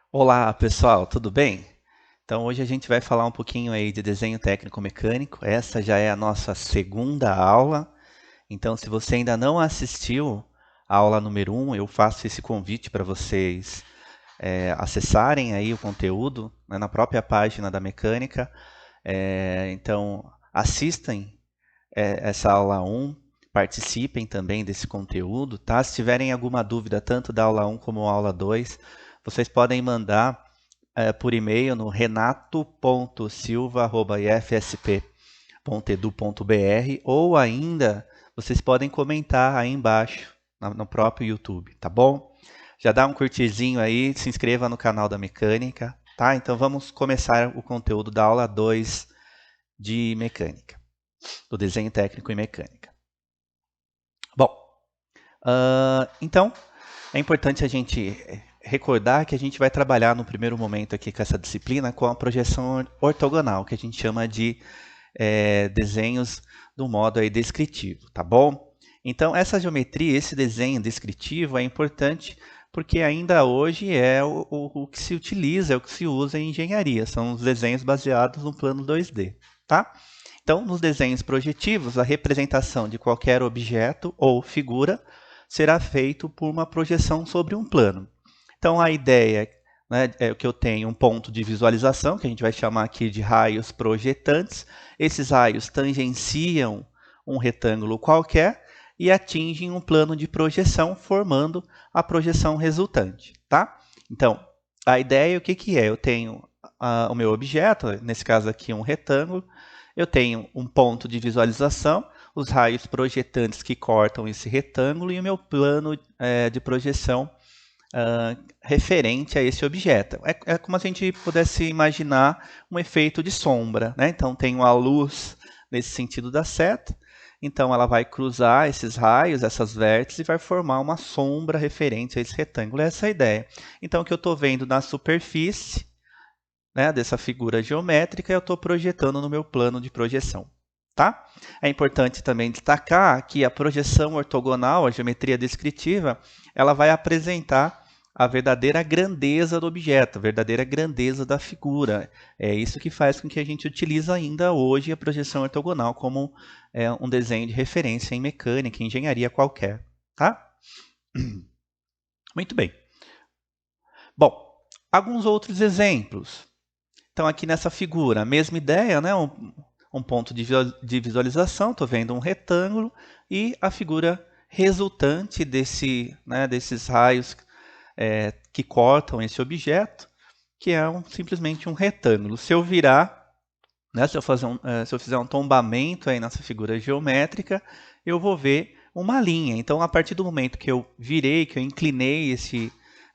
Olá, pessoal, tudo bem? Então, hoje a gente vai falar um pouquinho aí de desenho técnico mecânico. Essa já é a nossa segunda aula. Então, se você ainda não assistiu a aula número um, eu faço esse convite para vocês acessarem aí o conteúdo, né, na própria página da mecânica. Então, assistem essa aula um, participem também desse conteúdo, tá? Se tiverem alguma dúvida, tanto da aula um como da aula 2, vocês podem mandar por e-mail no renato.silva@ifsp.edu.br ou ainda vocês podem comentar aí embaixo no próprio YouTube, tá bom? Já dá um curtirzinho aí, se inscreva no canal da mecânica, tá? Então vamos começar o conteúdo da aula 2 de mecânica, do desenho técnico em mecânica. Bom, então é importante a gente recordar que a gente vai trabalhar no primeiro momento aqui com essa disciplina com a projeção ortogonal, que a gente chama de desenhos do modo aí descritivo, tá bom? Então, essa geometria, esse desenho descritivo é importante porque ainda hoje é o que se utiliza, é o que se usa em engenharia. São os desenhos baseados no plano 2D, tá? Então, nos desenhos projetivos, a representação de qualquer objeto ou figura será feito por uma projeção sobre um plano. Então, a ideia, né, é que eu tenho um ponto de visualização, que a gente vai chamar aqui de raios projetantes. Esses raios tangenciam um retângulo qualquer e atingem um plano de projeção, formando a projeção resultante. Tá? Então, a ideia, o que é? Eu tenho o meu objeto, nesse caso aqui um retângulo, eu tenho um ponto de visualização, os raios projetantes que cortam esse retângulo e o meu plano de projeção referente a esse objeto. É como se a gente pudesse imaginar um efeito de sombra, né? Então, tem a luz nesse sentido da seta, então ela vai cruzar esses raios, essas vértices, e vai formar uma sombra referente a esse retângulo. Essa é a ideia. Então, o que eu estou vendo na superfície, né, dessa figura geométrica, eu estou projetando no meu plano de projeção. Tá? É importante também destacar que a projeção ortogonal, a geometria descritiva, ela vai apresentar a verdadeira grandeza do objeto, a verdadeira grandeza da figura. É isso que faz com que a gente utilize ainda hoje a projeção ortogonal como um desenho de referência em mecânica, em engenharia qualquer. Tá? Muito bem. Bom, alguns outros exemplos. Então, aqui nessa figura, a mesma ideia, né? Um ponto de visualização, estou vendo um retângulo e a figura resultante desses raios que cortam esse objeto, que é simplesmente um retângulo. Se eu virar, né, se eu fizer um tombamento aí nessa figura geométrica, eu vou ver uma linha. Então, a partir do momento que eu virei, que eu inclinei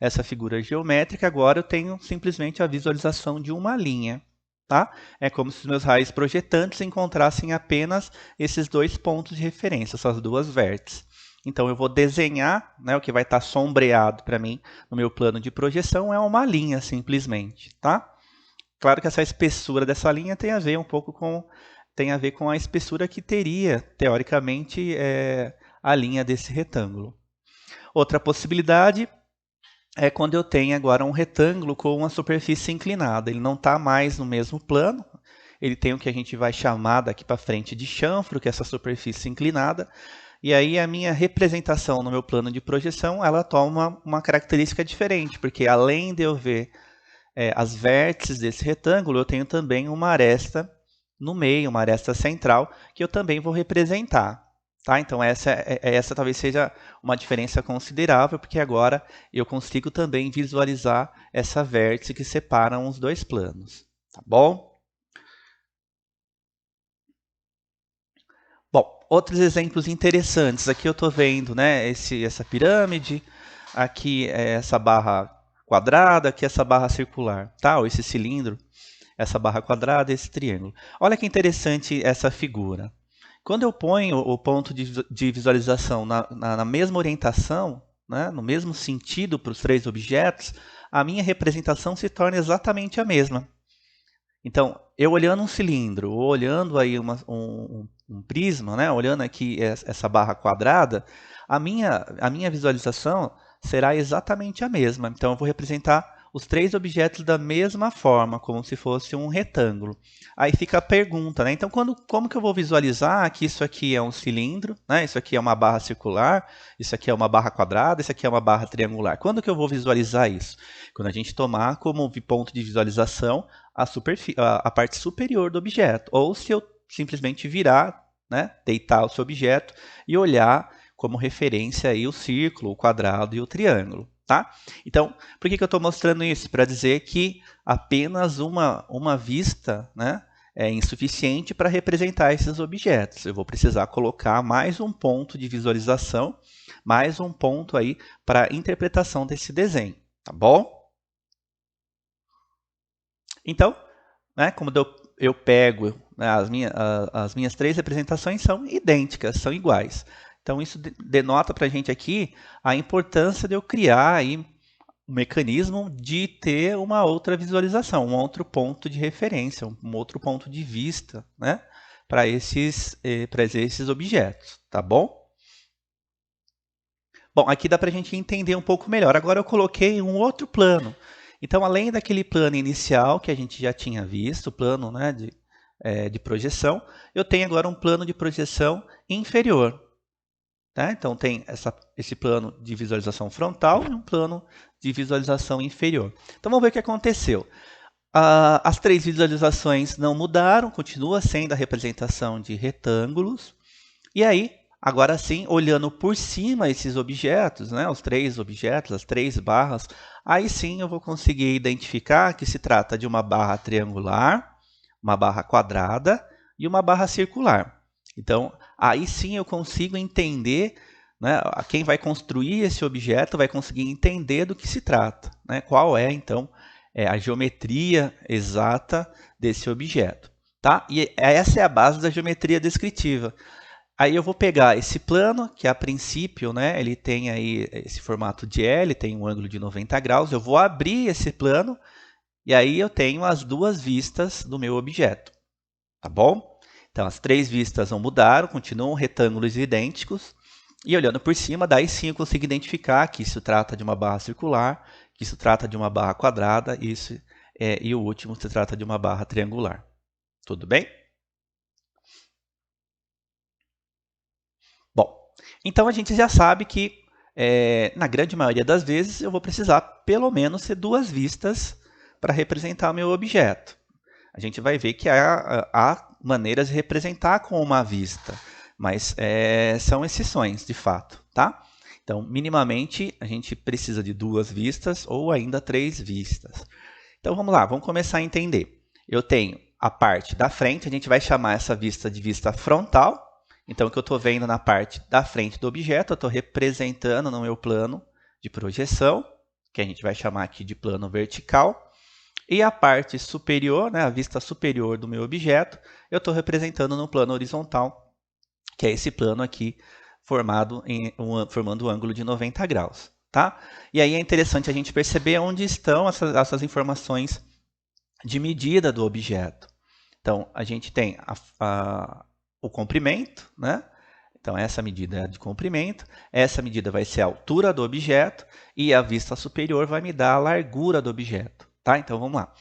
essa figura geométrica, agora eu tenho simplesmente a visualização de uma linha. Tá? É como se os meus raios projetantes encontrassem apenas esses dois pontos de referência, essas duas vértices. Então, eu vou desenhar, né, o que vai estar sombreado para mim no meu plano de projeção é uma linha, simplesmente. Tá? Claro que essa espessura dessa linha tem a ver com a espessura que teria, teoricamente, a linha desse retângulo. Outra possibilidade é quando eu tenho agora um retângulo com uma superfície inclinada. Ele não está mais no mesmo plano, ele tem o que a gente vai chamar daqui para frente de chanfro, que é essa superfície inclinada, e aí a minha representação no meu plano de projeção, ela toma uma característica diferente, porque além de eu ver as vértices desse retângulo, eu tenho também uma aresta no meio, uma aresta central, que eu também vou representar. Tá? Então, essa talvez seja uma diferença considerável, porque agora eu consigo também visualizar essa vértice que separam os dois planos. Tá bom? Bom, outros exemplos interessantes. Aqui eu estou vendo, né, essa pirâmide, aqui é essa barra quadrada, aqui essa barra circular, tá? Ou esse cilindro, essa barra quadrada, esse triângulo. Olha que interessante essa figura. Quando eu ponho o ponto de visualização na mesma orientação, né, no mesmo sentido para os três objetos, a minha representação se torna exatamente a mesma. Então, eu olhando um cilindro, ou olhando aí um prisma, né, olhando aqui essa barra quadrada, a minha visualização será exatamente a mesma. Então, eu vou representar os três objetos da mesma forma, como se fosse um retângulo. Aí fica a pergunta, né? Então, como que eu vou visualizar que isso aqui é um cilindro, né? Isso aqui é uma barra circular, isso aqui é uma barra quadrada, isso aqui é uma barra triangular. Quando que eu vou visualizar isso? Quando a gente tomar como ponto de visualização a parte superior do objeto, ou se eu simplesmente virar, né? Deitar o seu objeto e olhar como referência aí o círculo, o quadrado e o triângulo. Tá? Então, por que eu estou mostrando isso? Para dizer que apenas uma vista, né, é insuficiente para representar esses objetos. Eu vou precisar colocar mais um ponto de visualização, mais um ponto aí para a interpretação desse desenho. Tá bom? Então, né, como eu pego, né, as minhas três representações são idênticas, são iguais. Então, isso denota para a gente aqui a importância de eu criar aí um mecanismo de ter uma outra visualização, um outro ponto de referência, um outro ponto de vista, né, para esses objetos, tá bom? Bom, aqui dá para a gente entender um pouco melhor. Agora eu coloquei um outro plano. Então, além daquele plano inicial que a gente já tinha visto, o plano, né, de projeção, eu tenho agora um plano de projeção inferior. Tá? Então, tem esse plano de visualização frontal e um plano de visualização inferior. Então, vamos ver o que aconteceu. As três visualizações não mudaram, continua sendo a representação de retângulos. E aí, agora sim, olhando por cima esses objetos, né, os três objetos, as três barras, aí sim eu vou conseguir identificar que se trata de uma barra triangular, uma barra quadrada e uma barra circular. Então, aí sim eu consigo entender, né, quem vai construir esse objeto vai conseguir entender do que se trata, né, qual é, então, a geometria exata desse objeto. Tá? E essa é a base da geometria descritiva. Aí eu vou pegar esse plano, que a princípio, né, ele tem aí esse formato de L, tem um ângulo de 90 graus. Eu vou abrir esse plano e aí eu tenho as duas vistas do meu objeto. Tá bom? Então, as três vistas não mudaram, continuam retângulos idênticos. E olhando por cima, daí sim eu consigo identificar que isso trata de uma barra circular, que isso trata de uma barra quadrada, e o último se trata de uma barra triangular. Tudo bem? Bom, então a gente já sabe que, na grande maioria das vezes, eu vou precisar pelo menos ter duas vistas para representar o meu objeto. A gente vai ver que há maneiras de representar com uma vista, mas são exceções, de fato. Tá? Então, minimamente, a gente precisa de duas vistas ou ainda três vistas. Então, vamos lá, vamos começar a entender. Eu tenho a parte da frente, a gente vai chamar essa vista de vista frontal. Então, o que eu estou vendo na parte da frente do objeto, eu estou representando no meu plano de projeção, que a gente vai chamar aqui de plano vertical. E a parte superior, né, a vista superior do meu objeto, eu estou representando no plano horizontal, que é esse plano aqui formando o ângulo de 90 graus. Tá? E aí é interessante a gente perceber onde estão essas informações de medida do objeto. Então, a gente tem o comprimento, né? Então, essa medida é a de comprimento, essa medida vai ser a altura do objeto e a vista superior vai me dar a largura do objeto. Tá? Então, vamos lá.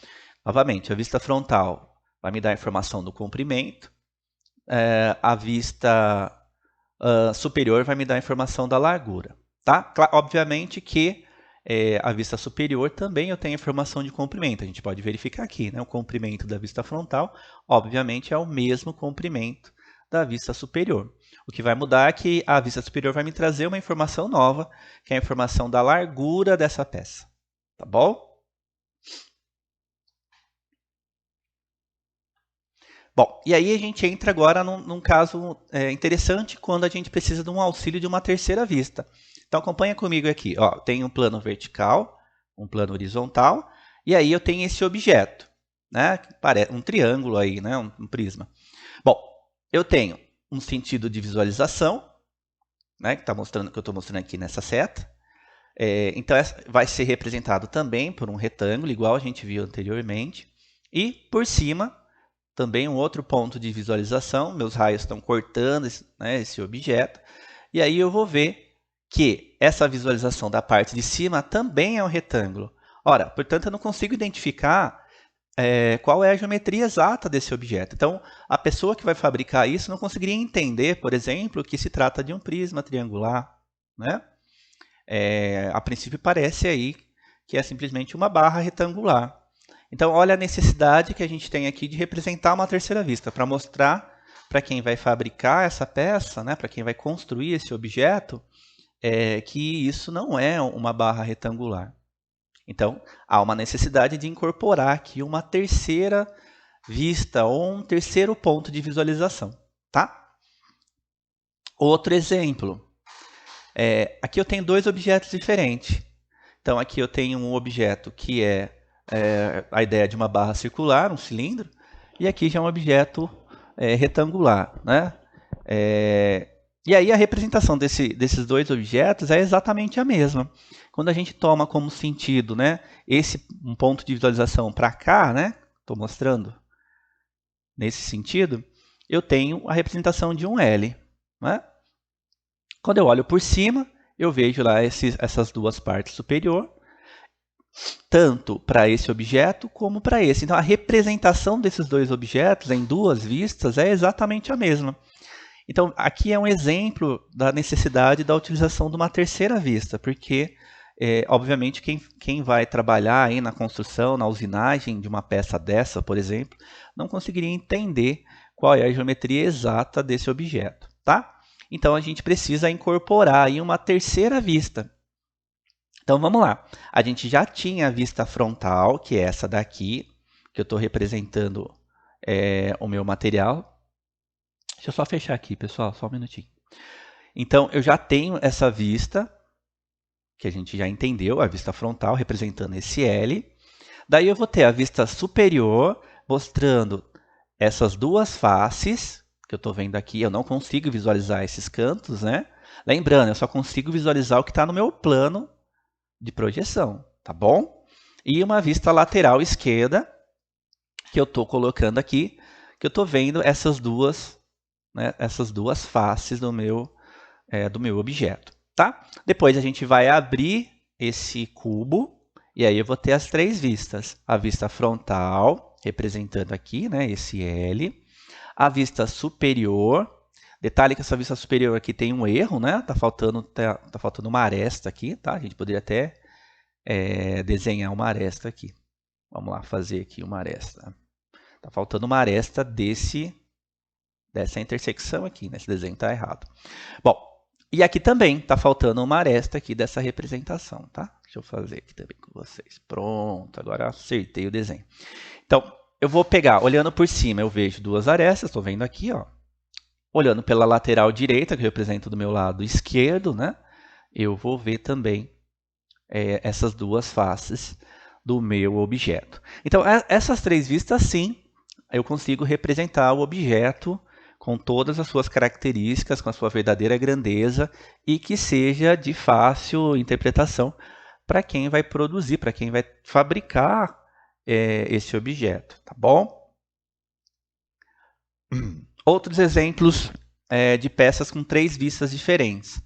Novamente, a vista frontal vai me dar a informação do comprimento, a vista superior vai me dar a informação da largura. Tá? Obviamente que a vista superior também eu tenho a informação de comprimento. A gente pode verificar aqui, né? O comprimento da vista frontal, obviamente, é o mesmo comprimento da vista superior. O que vai mudar é que a vista superior vai me trazer uma informação nova, que é a informação da largura dessa peça. Tá bom? Bom, e aí a gente entra agora num caso interessante quando a gente precisa de um auxílio de uma terceira vista. Então acompanha comigo aqui. Ó, tem um plano vertical, um plano horizontal, e aí eu tenho esse objeto, né? Um triângulo aí, né? Um prisma. Bom, eu tenho um sentido de visualização, né? Que eu estou mostrando aqui nessa seta. Então vai ser representado também por um retângulo, igual a gente viu anteriormente. E por cima também um outro ponto de visualização, meus raios estão cortando esse objeto, e aí eu vou ver que essa visualização da parte de cima também é um retângulo. Ora, portanto, eu não consigo identificar qual é a geometria exata desse objeto. Então, a pessoa que vai fabricar isso não conseguiria entender, por exemplo, que se trata de um prisma triangular, né? A princípio parece aí que é simplesmente uma barra retangular. Então, olha a necessidade que a gente tem aqui de representar uma terceira vista, para mostrar para quem vai fabricar essa peça, né, para quem vai construir esse objeto, que isso não é uma barra retangular. Então, há uma necessidade de incorporar aqui uma terceira vista ou um terceiro ponto de visualização, tá? Outro exemplo. Aqui eu tenho dois objetos diferentes. Então, aqui eu tenho um objeto que é a ideia de uma barra circular, um cilindro, e aqui já é um objeto retangular, né? E aí a representação desses dois objetos é exatamente a mesma. Quando a gente toma como sentido, né, um ponto de visualização para cá, né, estou mostrando nesse sentido, eu tenho a representação de um L. Né? Quando eu olho por cima, eu vejo lá essas duas partes superior, tanto para esse objeto como para esse. Então, a representação desses dois objetos em duas vistas é exatamente a mesma. Então, aqui é um exemplo da necessidade da utilização de uma terceira vista, porque, obviamente, quem vai trabalhar aí na construção, na usinagem de uma peça dessa, por exemplo, não conseguiria entender qual é a geometria exata desse objeto, tá? Então, a gente precisa incorporar aí uma terceira vista. Então, vamos lá. A gente já tinha a vista frontal, que é essa daqui, que eu estou representando o meu material. Deixa eu só fechar aqui, pessoal, só um minutinho. Então, eu já tenho essa vista, que a gente já entendeu, a vista frontal representando esse L. Daí eu vou ter a vista superior, mostrando essas duas faces, que eu estou vendo aqui. Eu não consigo visualizar esses cantos, né? Lembrando, eu só consigo visualizar o que está no meu plano de projeção, tá bom? E uma vista lateral esquerda, que eu estou colocando aqui, que eu estou vendo essas duas faces do meu objeto. Tá? Depois a gente vai abrir esse cubo e aí eu vou ter as três vistas. A vista frontal, representando aqui, né, esse L. A vista superior. Detalhe que essa vista superior aqui tem um erro, né? Tá faltando uma aresta aqui, tá? A gente poderia até desenhar uma aresta aqui. Vamos lá, fazer aqui uma aresta. Tá faltando uma aresta dessa intersecção aqui, né? Esse desenho está errado. Bom, e aqui também está faltando uma aresta aqui dessa representação, tá? Deixa eu fazer aqui também com vocês. Pronto, agora acertei o desenho. Então, eu vou pegar, olhando por cima, eu vejo duas arestas, estou vendo aqui, ó. Olhando pela lateral direita, que eu represento do meu lado esquerdo, né? Eu vou ver também essas duas faces do meu objeto. Então, essas três vistas, sim, eu consigo representar o objeto com todas as suas características, com a sua verdadeira grandeza e que seja de fácil interpretação para quem vai produzir, para quem vai fabricar esse objeto, tá bom? Outros exemplos de peças com três vistas diferentes.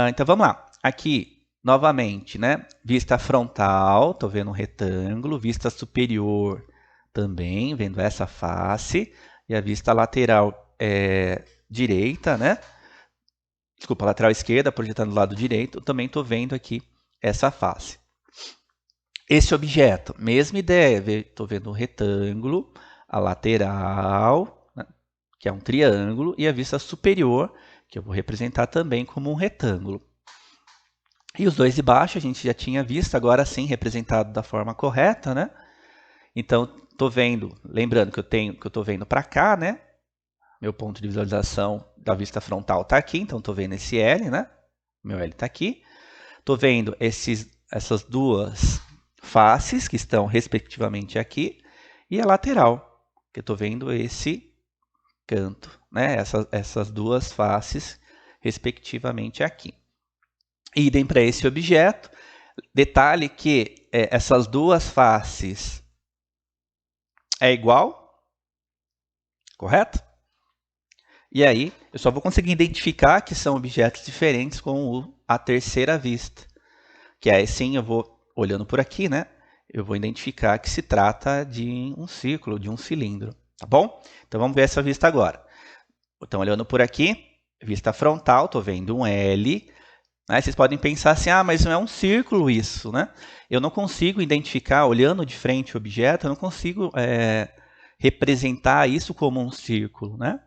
Então, vamos lá. Aqui, novamente, né? Vista frontal, estou vendo um retângulo. Vista superior também, vendo essa face. E a vista lateral direita, né? Desculpa, lateral esquerda, projetando do lado direito. Também estou vendo aqui essa face. Esse objeto, mesma ideia. Estou vendo um retângulo, a lateral, né, que é um triângulo, e a vista superior, que eu vou representar também como um retângulo. E os dois de baixo a gente já tinha visto, agora sim representado da forma correta, né? Então, estou vendo, lembrando que eu estou vendo para cá, né? Meu ponto de visualização da vista frontal está aqui, então estou vendo esse L, né? Meu L está aqui. Estou vendo essas duas faces que estão respectivamente aqui e a lateral, que eu estou vendo esse canto, né? Essas duas faces respectivamente aqui. Idem para esse objeto. Detalhe que essas duas faces é igual, correto? E aí, eu só vou conseguir identificar que são objetos diferentes com a terceira vista. Que aí sim eu vou olhando por aqui, né, eu vou identificar que se trata de um círculo, de um cilindro, tá bom? Então vamos ver essa vista agora. Então, olhando por aqui, vista frontal, estou vendo um L. Né? Vocês podem pensar assim, mas não é um círculo isso, né? Eu não consigo identificar, olhando de frente o objeto, eu não consigo representar isso como um círculo, né?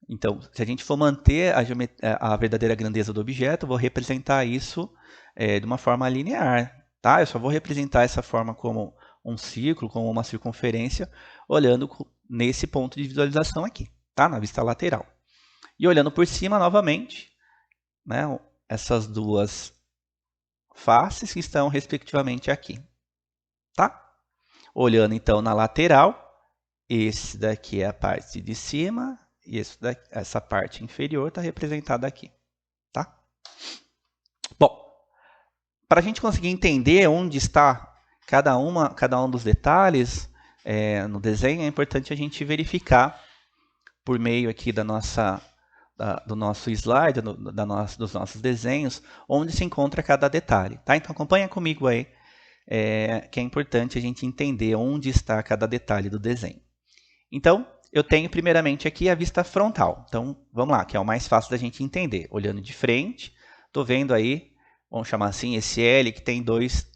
Então, se a gente for manter a verdadeira grandeza do objeto, eu vou representar isso de uma forma linear, tá? Eu só vou representar essa forma como um círculo, como uma circunferência, olhando nesse ponto de visualização aqui, tá? Na vista lateral. E olhando por cima, novamente, né? Essas duas faces que estão respectivamente aqui, tá? Olhando então na lateral, esse daqui é a parte de cima e essa parte inferior está representada aqui, tá? Bom, para a gente conseguir entender onde está cada um dos detalhes no desenho, é importante a gente verificar por meio aqui do nosso slide, dos nossos desenhos, onde se encontra cada detalhe. Tá? Então acompanha comigo aí, que é importante a gente entender onde está cada detalhe do desenho. Então, eu tenho primeiramente aqui a vista frontal. Então, vamos lá, que é o mais fácil da gente entender. Olhando de frente, estou vendo aí, vamos chamar assim, esse L que tem dois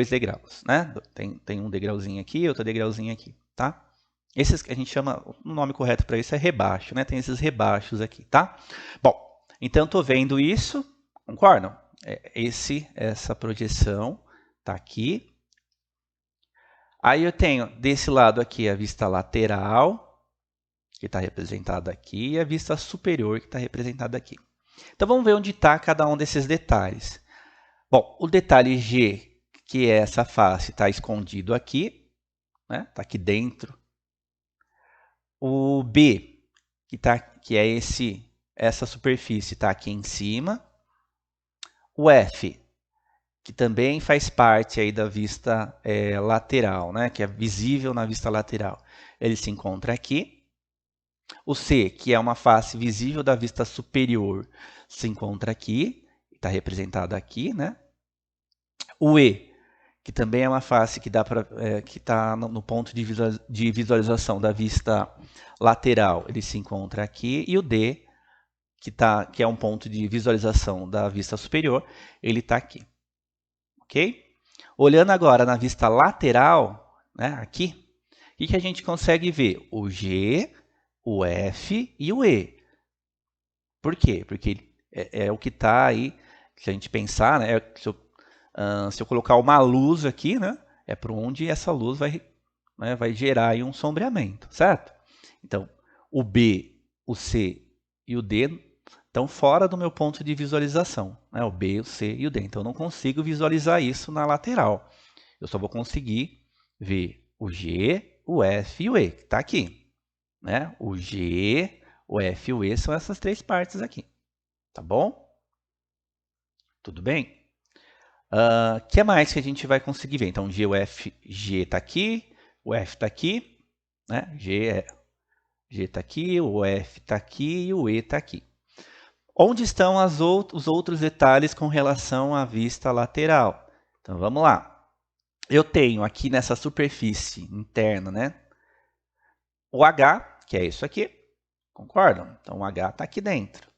degraus. Né? Tem um degrauzinho aqui e outro degrauzinho aqui. Tá? Esses que a gente chama, o nome correto para isso é rebaixo, né? Tem esses rebaixos aqui, tá? Bom, então estou vendo isso, concordam? Essa projeção está aqui. Aí eu tenho desse lado aqui a vista lateral, que está representada aqui, e a vista superior, que está representada aqui. Então vamos ver onde está cada um desses detalhes. Bom, o detalhe G, que é essa face, está escondido aqui, né? Está aqui dentro. O B, que é essa superfície, está aqui em cima. O F, que também faz parte aí da vista lateral, né? Que é visível na vista lateral. Ele se encontra aqui. O C, que é uma face visível da vista superior, se encontra aqui. Está representado aqui, né? O E, que também é uma face que está no ponto de visualização da vista lateral, ele se encontra aqui. E o D, que é um ponto de visualização da vista superior, ele está aqui. Ok? Olhando agora na vista lateral, né, aqui, o que a gente consegue ver? O G, o F e o E. Por quê? Porque é o que está aí, se a gente pensar, né, se eu colocar uma luz aqui, né, é por onde essa luz vai gerar aí um sombreamento, certo? Então, o B, o C e o D estão fora do meu ponto de visualização, né? O B, o C e o D. Então, eu não consigo visualizar isso na lateral. Eu só vou conseguir ver o G, o F e o E, que está aqui. Né? O G, o F e o E são essas três partes aqui. Tá bom? Tudo bem? O que mais que a gente vai conseguir ver? Então, G, o F, G está aqui, o F está aqui, né? G está aqui, o F está aqui e o E está aqui. Onde estão os outros detalhes com relação à vista lateral? Então, vamos lá. Eu tenho aqui nessa superfície interna, né? O H, que é isso aqui, concordam? Então, o H está aqui dentro.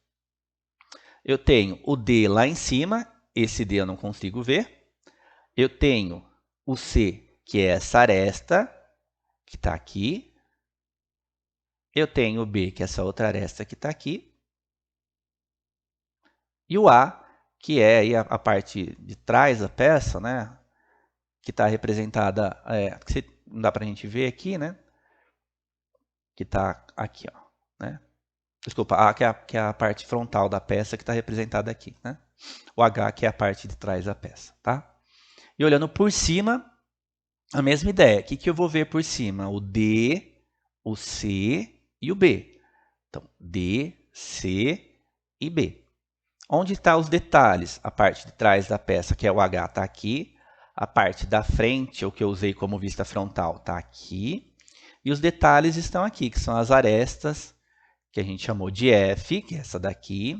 Eu tenho o D lá em cima, esse D eu não consigo ver. Eu tenho o C, que é essa aresta, que está aqui. Eu tenho o B, que é essa outra aresta que está aqui. E o A, que é aí a parte de trás da peça, né? Que está representada, que não dá para a gente ver aqui, né? Que está aqui, ó, né? Desculpa, A que é a parte frontal da peça que está representada aqui, né? O H que é a parte de trás da peça, tá? E olhando por cima, a mesma ideia. O que eu vou ver por cima? O D, o C e o B. Então, D, C e B. Onde estão os detalhes? A parte de trás da peça, que é o H, está aqui. A parte da frente, o que eu usei como vista frontal, está aqui. E os detalhes estão aqui, que são as arestas, que a gente chamou de F, que é essa daqui.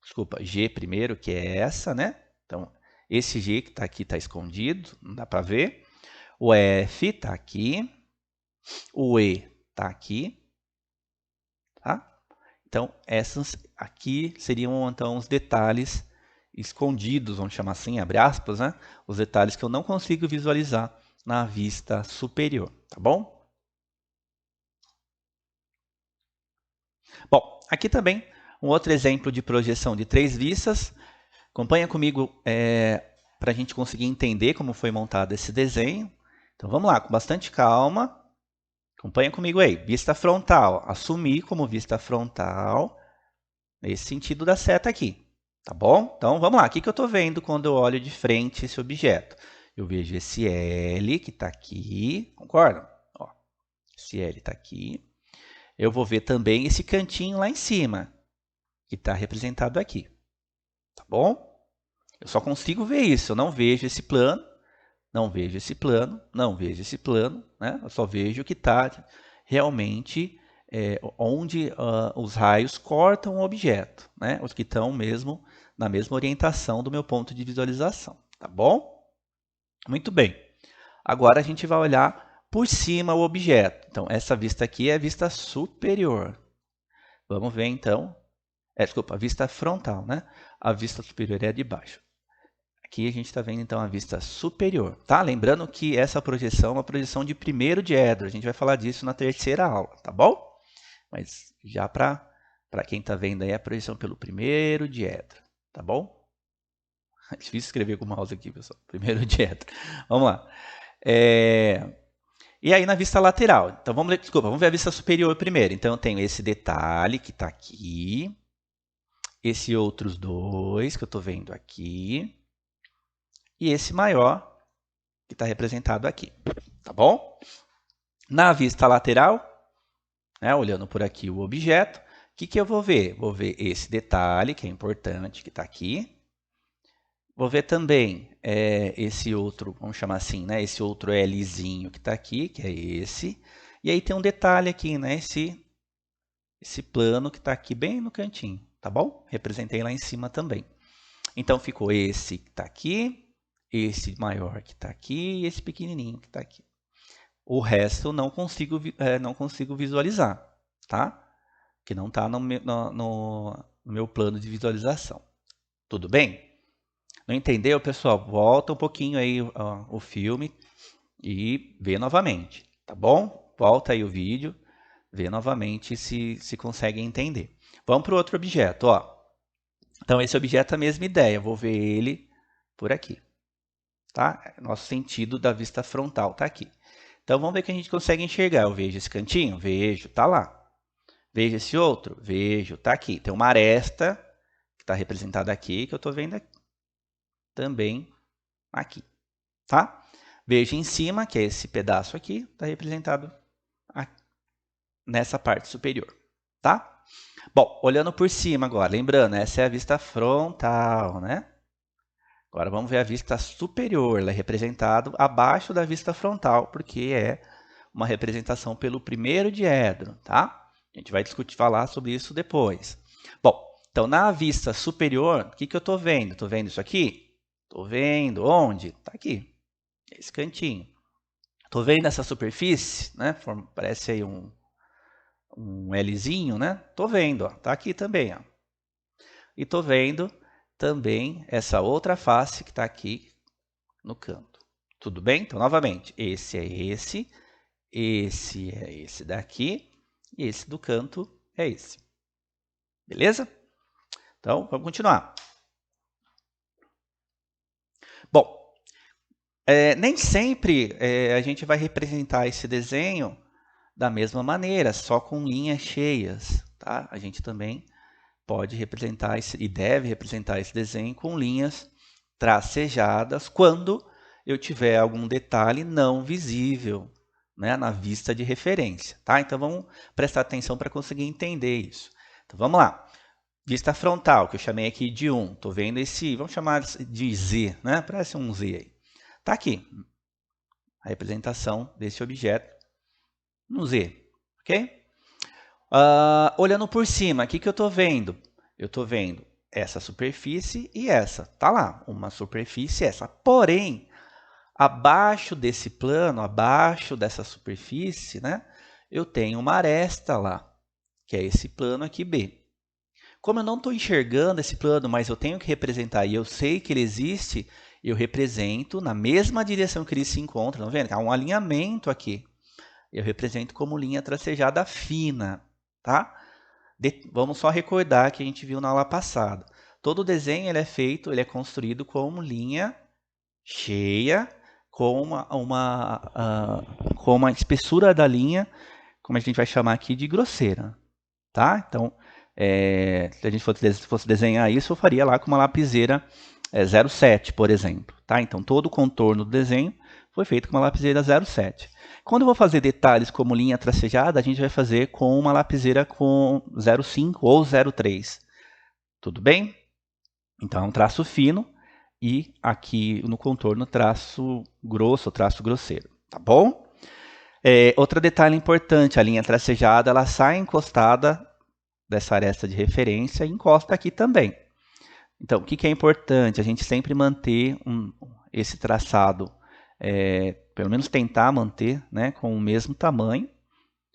Desculpa, G primeiro, que é essa, né? Então, Esse G que está aqui está escondido, não dá para ver. O F está aqui. O E está aqui. Tá? Então, essas aqui seriam então os detalhes escondidos, vamos chamar assim, abre aspas, né? Os detalhes que eu não consigo visualizar na vista superior, tá bom? Bom, aqui também um outro exemplo de projeção de 3 vistas. Acompanha comigo para a gente conseguir entender como foi montado esse desenho. Então vamos lá, com bastante calma. Acompanha comigo aí. Vista frontal. Assumir como vista frontal nesse sentido da seta aqui. Tá bom? Então vamos lá. O que eu estou vendo quando eu olho de frente esse objeto? Eu vejo esse L que está aqui. Concordam? Ó, esse L está aqui. Eu vou ver também esse cantinho lá em cima, que está representado aqui. Tá bom? Eu só consigo ver isso. Eu não vejo esse plano, não vejo esse plano, não vejo esse plano. Né? Eu só vejo o que está realmente onde os raios cortam o objeto. Né? Os que estão mesmo na mesma orientação do meu ponto de visualização. Tá bom? Muito bem. Agora a gente vai olhar por cima o objeto. Então, essa vista aqui é a vista superior. Vamos ver então. Desculpa, a vista frontal, né? A vista superior é a de baixo. Aqui a gente está vendo então a vista superior, tá? Lembrando que essa projeção é uma projeção de primeiro diedro. A gente vai falar disso na terceira aula, tá bom? Mas já para quem está vendo aí a projeção pelo primeiro diedro, tá bom? É difícil escrever com o mouse aqui, pessoal. Primeiro diedro. Vamos lá. E aí na vista lateral. Então vamos ver a vista superior primeiro. Então eu tenho esse detalhe que está aqui. Esse outros dois que eu estou vendo aqui. E esse maior que está representado aqui. Tá bom? Na vista lateral, né, olhando por aqui o objeto, o que eu vou ver? Vou ver esse detalhe que é importante, que está aqui. Vou ver também esse outro, vamos chamar assim, né, esse outro Lzinho que está aqui, que é esse. E aí tem um detalhe aqui, né, esse plano que está aqui bem no cantinho, tá bom? Representei lá em cima também. Então ficou esse que está aqui, esse maior que está aqui e esse pequenininho que está aqui. O resto não consigo visualizar, tá? Que não está no meu plano de visualização. Tudo bem? Não entendeu, pessoal? Volta um pouquinho aí o filme e vê novamente, tá bom? Volta aí o vídeo, vê novamente se consegue entender. Vamos para o outro objeto, ó. Então esse objeto é a mesma ideia, vou ver ele por aqui, tá? Nosso sentido da vista frontal tá aqui. Então vamos ver o que a gente consegue enxergar. Eu vejo esse cantinho? Vejo, tá lá. Vejo esse outro? Vejo, tá aqui. Tem uma aresta que está representada aqui, que eu estou vendo aqui. Também aqui, tá? Vejo em cima, que é esse pedaço aqui, está representado aqui, nessa parte superior, tá? Bom, olhando por cima agora, lembrando, essa é a vista frontal, né? Agora vamos ver a vista superior, ela é representada abaixo da vista frontal, porque é uma representação pelo primeiro diedro, tá? A gente vai falar sobre isso depois. Bom, então na vista superior, o que eu estou vendo? Estou vendo isso aqui? Estou vendo. Onde? Está aqui, esse cantinho. Estou vendo essa superfície, né? Parece aí um Lzinho, né? Estou vendo, está aqui também, ó. E estou vendo também essa outra face que está aqui no canto. Tudo bem? Então, novamente, esse é esse daqui, e esse do canto é esse. Beleza? Então, vamos continuar. Bom, nem sempre a gente vai representar esse desenho da mesma maneira, só com linhas cheias, tá? A gente também pode representar e deve representar esse desenho com linhas tracejadas quando eu tiver algum detalhe não visível, né, na vista de referência, tá? Então vamos prestar atenção para conseguir entender isso. Então vamos lá. Vista frontal, que eu chamei aqui de 1. Estou vendo esse, vamos chamar de Z, né? Parece um Z aí. Está aqui a representação desse objeto no Z, ok? Olhando por cima, o que eu estou vendo? Eu estou vendo essa superfície e essa. Tá lá, uma superfície e essa. Porém, abaixo desse plano, abaixo dessa superfície, né, eu tenho uma aresta lá, que é esse plano aqui B. Como eu não estou enxergando esse plano, mas eu tenho que representar e eu sei que ele existe, eu represento na mesma direção que ele se encontra. Estão vendo? Há um alinhamento aqui. Eu represento como linha tracejada fina. Tá? Vamos só recordar que a gente viu na aula passada. Todo desenho ele é feito, ele é construído como linha cheia, com uma espessura da linha, como a gente vai chamar aqui de grosseira. Tá? Então, se a gente fosse desenhar isso, eu faria lá com uma lapiseira 0,7, por exemplo. Tá? Então, todo o contorno do desenho foi feito com uma lapiseira 0,7. Quando eu vou fazer detalhes como linha tracejada, a gente vai fazer com uma lapiseira com 0,5 ou 0,3. Tudo bem? Então, é um traço fino e aqui no contorno traço grosso, traço grosseiro. Tá bom? Outro detalhe importante, a linha tracejada ela sai encostada dessa aresta de referência e encosta aqui também. Então, o que é importante? A gente sempre manter esse traçado, pelo menos tentar manter, né, com o mesmo tamanho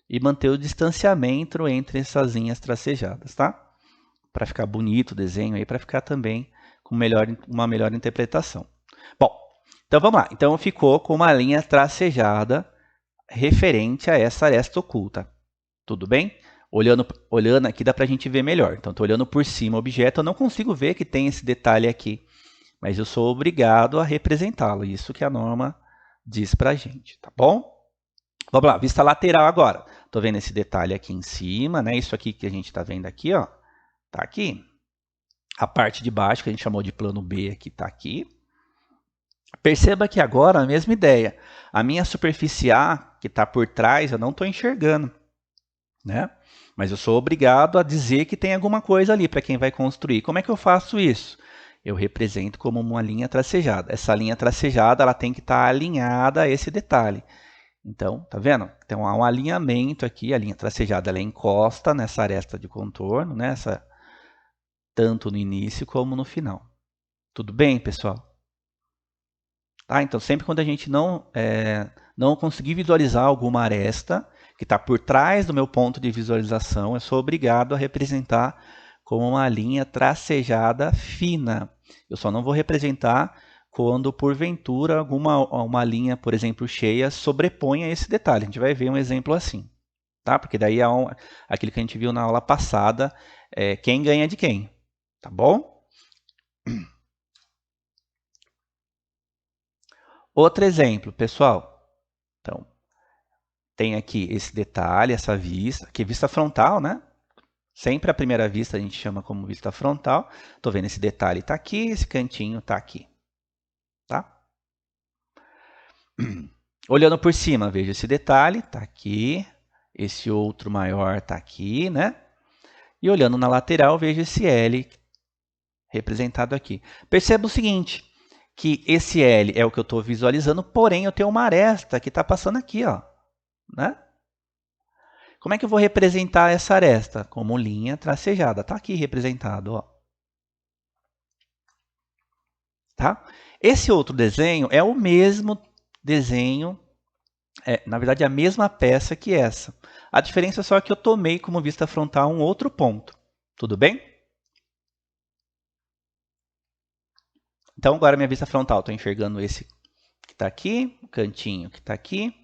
e manter o distanciamento entre essas linhas tracejadas, tá? Para ficar bonito o desenho aí, para ficar também com uma melhor interpretação. Bom, então vamos lá. Então ficou com uma linha tracejada referente a essa aresta oculta. Tudo bem? Olhando aqui dá para a gente ver melhor. Então, estou olhando por cima o objeto, eu não consigo ver que tem esse detalhe aqui, mas eu sou obrigado a representá-lo. Isso que a norma diz para a gente, tá bom? Vamos lá, vista lateral agora. Estou vendo esse detalhe aqui em cima, né? Isso aqui que a gente está vendo aqui, ó, tá aqui. A parte de baixo, que a gente chamou de plano B aqui, está aqui. Perceba que agora a mesma ideia. A minha superfície A, que está por trás, eu não estou enxergando, né? Mas eu sou obrigado a dizer que tem alguma coisa ali para quem vai construir. Como é que eu faço isso? Eu represento como uma linha tracejada. Essa linha tracejada ela tem que estar alinhada a esse detalhe. Então, tá vendo? Então, há um alinhamento aqui. A linha tracejada ela encosta nessa aresta de contorno, nessa, tanto no início como no final. Tudo bem, pessoal? Tá? Então, sempre quando a gente não conseguir visualizar alguma aresta que está por trás do meu ponto de visualização, eu sou obrigado a representar como uma linha tracejada fina. Eu só não vou representar quando, porventura, uma linha, por exemplo, cheia, sobreponha esse detalhe. A gente vai ver um exemplo assim. Tá? Porque daí é aquilo que a gente viu na aula passada, quem ganha de quem. Tá bom? Outro exemplo, pessoal. Então, tem aqui esse detalhe, essa vista, que é vista frontal, né? Sempre a primeira vista a gente chama como vista frontal. Estou vendo esse detalhe está aqui, esse cantinho está aqui. Tá? Olhando por cima, vejo esse detalhe, está aqui. Esse outro maior está aqui, né? E olhando na lateral, vejo esse L representado aqui. Perceba o seguinte, que esse L é o que eu estou visualizando, porém eu tenho uma aresta que está passando aqui, ó, né? Como é que eu vou representar essa aresta? Como linha tracejada. Está aqui representado, ó. Tá? Esse outro desenho é o mesmo desenho, na verdade, a mesma peça que essa. A diferença é só que eu tomei como vista frontal um outro ponto. Tudo bem? Então, agora minha vista frontal, estou enxergando esse que está aqui, o cantinho que está aqui.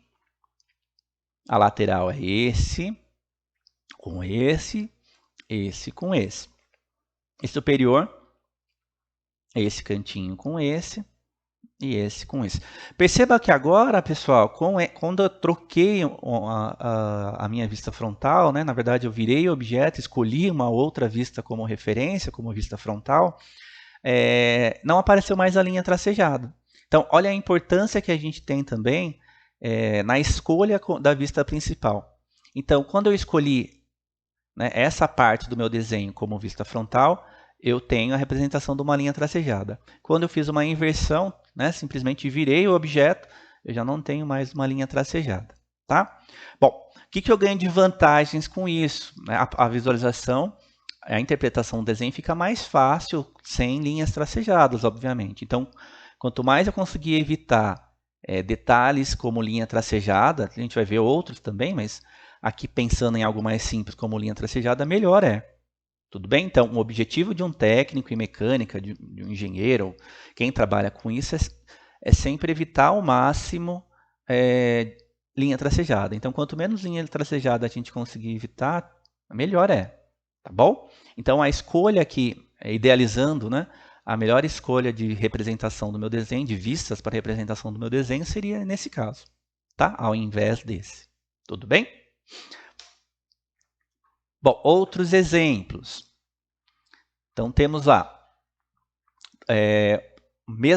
A lateral é esse, com esse com esse. E superior, esse cantinho com esse e esse com esse. Perceba que agora, pessoal, quando eu troquei a minha vista frontal, né, na verdade eu virei o objeto, escolhi uma outra vista como referência, como vista frontal, não apareceu mais a linha tracejada. Então, olha a importância que a gente tem também na escolha da vista principal. Então, quando eu escolhi, né, essa parte do meu desenho como vista frontal, eu tenho a representação de uma linha tracejada. Quando eu fiz uma inversão, né, simplesmente virei o objeto, eu já não tenho mais uma linha tracejada. Tá? Bom, o que eu ganho de vantagens com isso? A visualização a interpretação do desenho fica mais fácil sem linhas tracejadas, obviamente. Então, quanto mais eu conseguir evitar detalhes como linha tracejada, a gente vai ver outros também, mas aqui pensando em algo mais simples como linha tracejada, melhor é. Tudo bem? Então, o objetivo de um técnico em mecânica, de um engenheiro, quem trabalha com isso, é sempre evitar ao máximo linha tracejada. Então, quanto menos linha tracejada a gente conseguir evitar, melhor é. Tá bom? Então, a escolha aqui, idealizando, né, a melhor escolha de representação do meu desenho, de vistas para representação do meu desenho, seria nesse caso, tá? Ao invés desse. Tudo bem? Bom, outros exemplos. Então, temos lá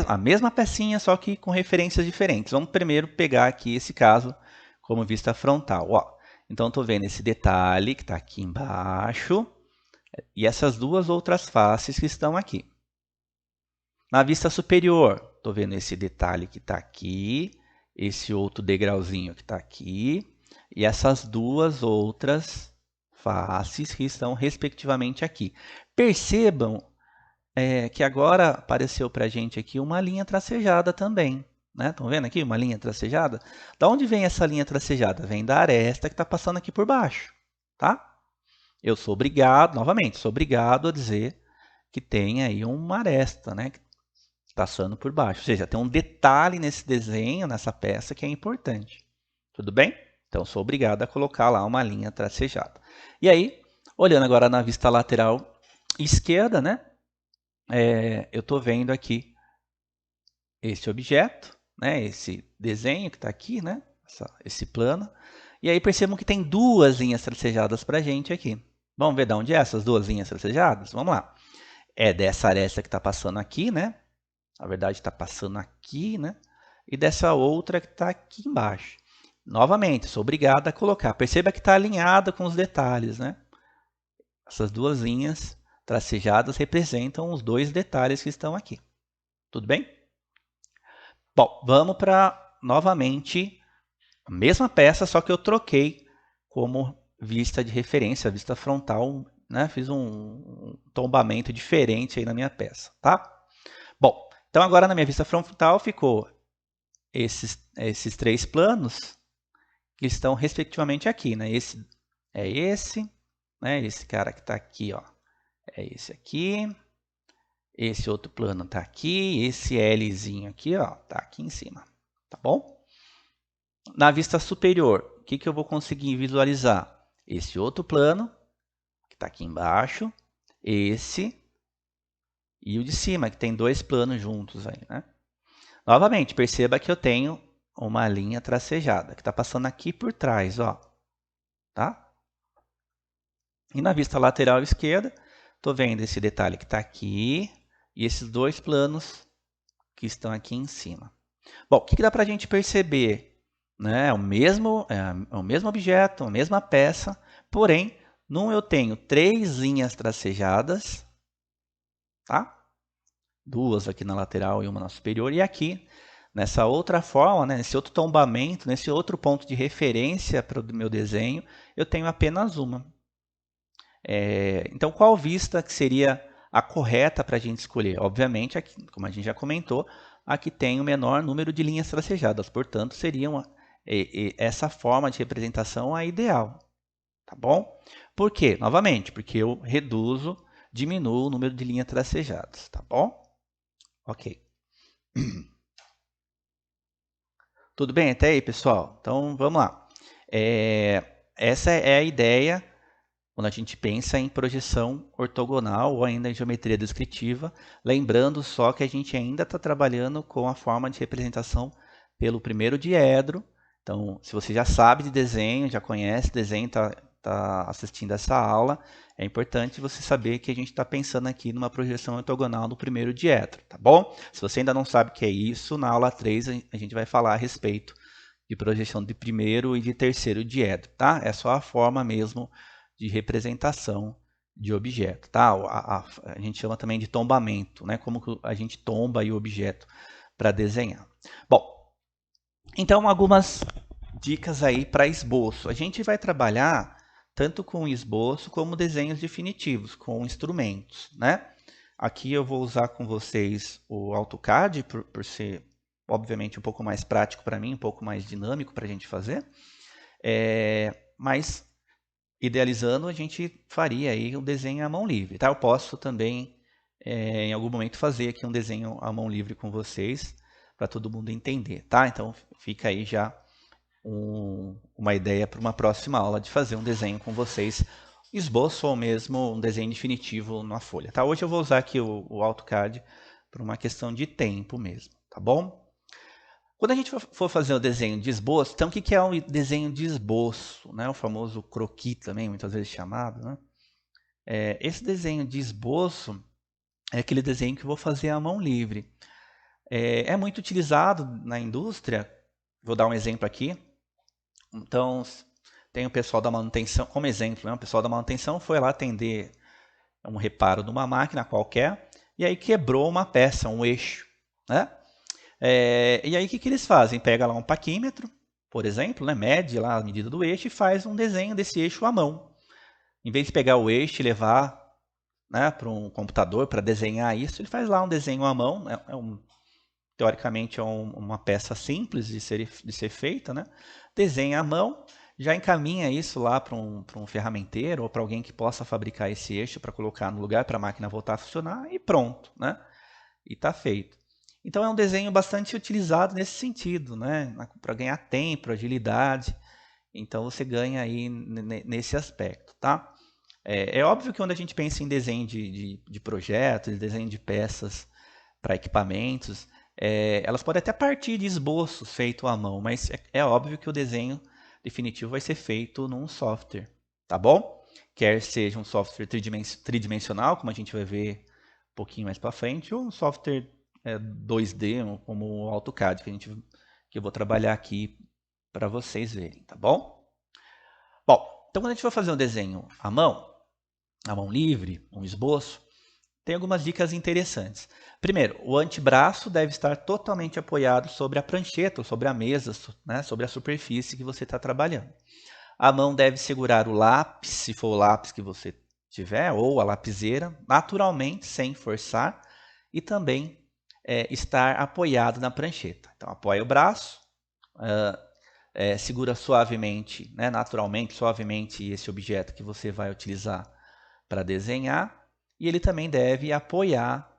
a mesma pecinha, só que com referências diferentes. Vamos primeiro pegar aqui esse caso como vista frontal. Ó, então, estou vendo esse detalhe que está aqui embaixo e essas duas outras faces que estão aqui. Na vista superior, estou vendo esse detalhe que está aqui, esse outro degrauzinho que está aqui, e essas duas outras faces que estão respectivamente aqui. Percebam que agora apareceu para a gente aqui uma linha tracejada também. Estão vendo aqui uma linha tracejada? Da onde vem essa linha tracejada? Vem da aresta que está passando aqui por baixo. Tá? Eu sou obrigado, novamente, sou obrigado a dizer que tem aí uma aresta, né? Passando por baixo. Ou seja, tem um detalhe nesse desenho, nessa peça, que é importante. Tudo bem? Então, sou obrigado a colocar lá uma linha tracejada. E aí, olhando agora na vista lateral esquerda, né? Eu estou vendo aqui esse objeto, né? Esse desenho que está aqui, né? Esse plano. E aí percebam que tem duas linhas tracejadas para a gente aqui. Vamos ver de onde é essas duas linhas tracejadas? Vamos lá. É dessa aresta que está passando aqui, né? Na verdade, está passando aqui, né? E dessa outra que está aqui embaixo. Novamente, sou obrigado a colocar. Perceba que está alinhada com os detalhes, né? Essas duas linhas tracejadas representam os dois detalhes que estão aqui. Tudo bem? Bom, vamos para, novamente, a mesma peça, só que eu troquei como vista de referência, vista frontal, né? Fiz um tombamento diferente aí na minha peça, tá? Bom, então agora na minha vista frontal ficou esses três planos que estão respectivamente aqui, né? Esse é esse, né? Esse cara que está aqui, ó, é esse aqui. Esse outro plano está aqui, esse Lzinho aqui, ó, tá aqui em cima, tá bom? Na vista superior, o que eu vou conseguir visualizar? Esse outro plano, que está aqui embaixo, esse e o de cima, que tem dois planos juntos aí, né? Novamente, perceba que eu tenho uma linha tracejada, que está passando aqui por trás, ó, tá? E na vista lateral esquerda, estou vendo esse detalhe que está aqui e esses dois planos que estão aqui em cima. Bom, o que dá para a gente perceber? Né? É o mesmo objeto, a mesma peça, porém, num eu tenho três linhas tracejadas, tá? Duas aqui na lateral e uma na superior, e aqui, nessa outra forma, né? Nesse outro tombamento, nesse outro ponto de referência para o meu desenho, eu tenho apenas uma. Então, qual vista que seria a correta para a gente escolher? Obviamente, aqui, como a gente já comentou, a que tem o menor número de linhas tracejadas. Portanto, seria essa forma de representação a ideal. Tá bom? Por quê? Novamente, porque eu diminuo o número de linhas tracejadas. Tá bom? Ok. Tudo bem até aí, pessoal? Então, vamos lá. Essa é a ideia quando a gente pensa em projeção ortogonal ou ainda em geometria descritiva, lembrando só que a gente ainda está trabalhando com a forma de representação pelo primeiro diedro. Então, se você já sabe de desenho, já conhece desenho, está assistindo essa aula, é importante você saber que a gente está pensando aqui numa projeção ortogonal do primeiro diedro, tá bom? Se você ainda não sabe o que é isso, na aula 3 a gente vai falar a respeito de projeção de primeiro e de terceiro diedro, tá? É só a forma mesmo de representação de objeto, tá? A gente chama também de tombamento, né? Como que a gente tomba aí o objeto para desenhar. Bom, então algumas dicas aí para esboço. A gente vai trabalhar tanto com esboço como desenhos definitivos, com instrumentos, né? Aqui eu vou usar com vocês o AutoCAD, por ser, obviamente, um pouco mais prático para mim, um pouco mais dinâmico para a gente fazer. Mas, idealizando, a gente faria aí o desenho à mão livre. Tá? Eu posso também, em algum momento, fazer aqui um desenho à mão livre com vocês, para todo mundo entender. Tá? Então, fica aí já uma ideia para uma próxima aula de fazer um desenho com vocês, esboço ou mesmo um desenho definitivo na folha. Tá? Hoje eu vou usar aqui o AutoCAD por uma questão de tempo mesmo, tá bom? Quando a gente for fazer o desenho de esboço, então o que é um desenho de esboço? Né? O famoso croquis também, muitas vezes chamado. Né? Esse desenho de esboço é aquele desenho que eu vou fazer à mão livre. É muito utilizado na indústria, vou dar um exemplo aqui. Então, tem o pessoal da manutenção, como exemplo, né? O pessoal da manutenção foi lá atender um reparo de uma máquina qualquer e aí quebrou uma peça, um eixo. Né? E aí o que eles fazem? Pega lá um paquímetro, por exemplo, né? Mede lá a medida do eixo e faz um desenho desse eixo à mão. Em vez de pegar o eixo e levar, né, para um computador para desenhar isso, ele faz lá um desenho à mão. Teoricamente é uma peça simples de ser feita, né? Desenha à mão, já encaminha isso lá para um ferramenteiro ou para alguém que possa fabricar esse eixo para colocar no lugar para a máquina voltar a funcionar e pronto, né? E está feito. Então é um desenho bastante utilizado nesse sentido, né? Para ganhar tempo, agilidade. Então você ganha aí nesse aspecto, tá? É óbvio que quando a gente pensa em desenho de projetos, desenho de peças para equipamentos, elas podem até partir de esboços feitos à mão, mas é óbvio que o desenho definitivo vai ser feito num software, tá bom? Quer seja um software tridimensional, como a gente vai ver um pouquinho mais para frente, ou um software 2D, como o AutoCAD, que eu vou trabalhar aqui para vocês verem, tá bom? Bom, então quando a gente for fazer um desenho à mão livre, um esboço, tem algumas dicas interessantes. Primeiro, o antebraço deve estar totalmente apoiado sobre a prancheta, ou sobre a mesa, né, sobre a superfície que você está trabalhando. A mão deve segurar o lápis, se for o lápis que você tiver, ou a lapiseira, naturalmente, sem forçar, e também estar apoiado na prancheta. Então, apoia o braço, segura suavemente, né, naturalmente, suavemente esse objeto que você vai utilizar para desenhar, e ele também deve apoiar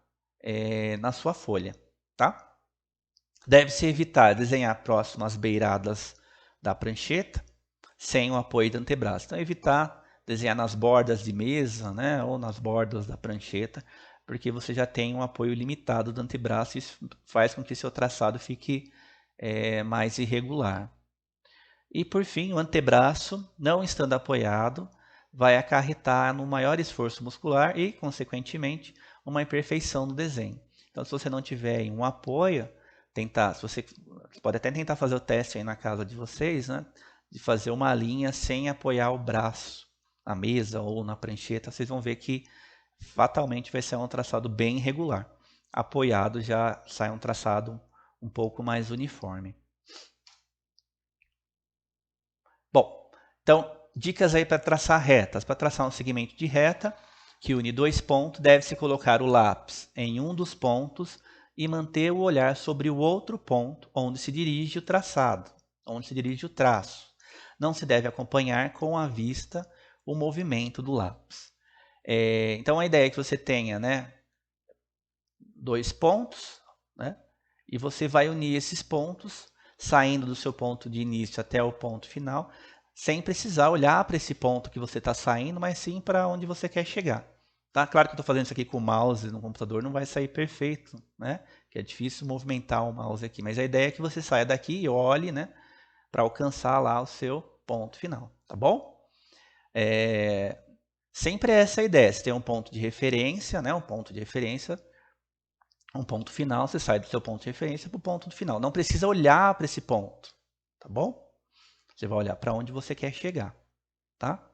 na sua folha, tá? Deve-se evitar desenhar próximo às beiradas da prancheta, sem o apoio do antebraço. Então, evitar desenhar nas bordas de mesa, né, ou nas bordas da prancheta, porque você já tem um apoio limitado do antebraço e isso faz com que seu traçado fique mais irregular. E, por fim, o antebraço, não estando apoiado, vai acarretar no maior esforço muscular e, consequentemente, uma imperfeição no desenho. Então, se você não tiver um apoio, você pode até tentar fazer o teste aí na casa de vocês, né? De fazer uma linha sem apoiar o braço na mesa ou na prancheta, vocês vão ver que fatalmente vai ser um traçado bem irregular. Apoiado já sai um traçado um pouco mais uniforme. Bom, então, dicas aí para traçar retas. Para traçar um segmento de reta que une dois pontos, deve-se colocar o lápis em um dos pontos e manter o olhar sobre o outro ponto onde se dirige o traçado, onde se dirige o traço. Não se deve acompanhar com a vista o movimento do lápis. Então, a ideia é que você tenha, né, dois pontos, né, e você vai unir esses pontos, saindo do seu ponto de início até o ponto final, sem precisar olhar para esse ponto que você está saindo, mas sim para onde você quer chegar. Tá? Claro que eu estou fazendo isso aqui com o mouse no computador, não vai sair perfeito, né? Que é difícil movimentar o mouse aqui, mas a ideia é que você saia daqui e olhe, né, para alcançar lá o seu ponto final, tá bom? Sempre essa a ideia, você tem um ponto de referência, né, um ponto final, você sai do seu ponto de referência para o ponto do final. Não precisa olhar para esse ponto, tá bom? Você vai olhar para onde você quer chegar, tá?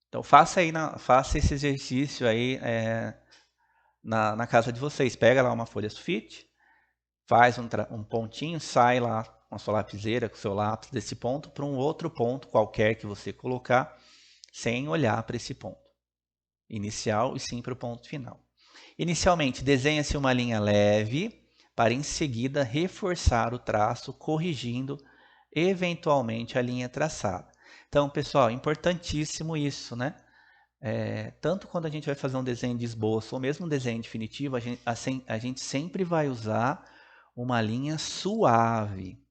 Então faça esse exercício aí na casa de vocês. Pega lá uma folha sulfite, faz um pontinho, sai lá com a sua lapiseira, com o seu lápis desse ponto para um outro ponto qualquer que você colocar sem olhar para esse ponto inicial e sim para o ponto final. Inicialmente, desenha-se uma linha leve para em seguida reforçar o traço, corrigindo eventualmente a linha traçada. Então, pessoal, importantíssimo isso, né? Tanto quando a gente vai fazer um desenho de esboço ou mesmo um desenho definitivo, a gente sempre vai usar uma linha suave,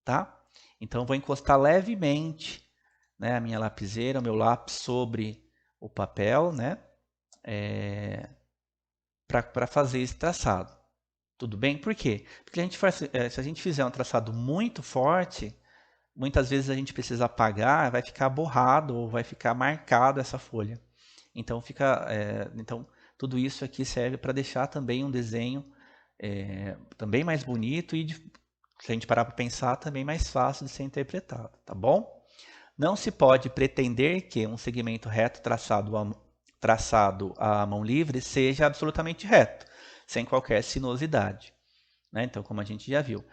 tá? Então, eu vou encostar levemente, né, a minha lapiseira, o meu lápis sobre o papel, né? Para fazer esse traçado. Tudo bem? Por quê? Porque se a gente fizer um traçado muito forte, muitas vezes a gente precisa apagar, vai ficar borrado ou vai ficar marcado essa folha. Então, então tudo isso aqui serve para deixar também um desenho também mais bonito e, se a gente parar para pensar, também mais fácil de ser interpretado, tá bom? Não se pode pretender que um segmento reto traçado à mão livre seja absolutamente reto, sem qualquer sinuosidade, né? Então, como a gente já viu.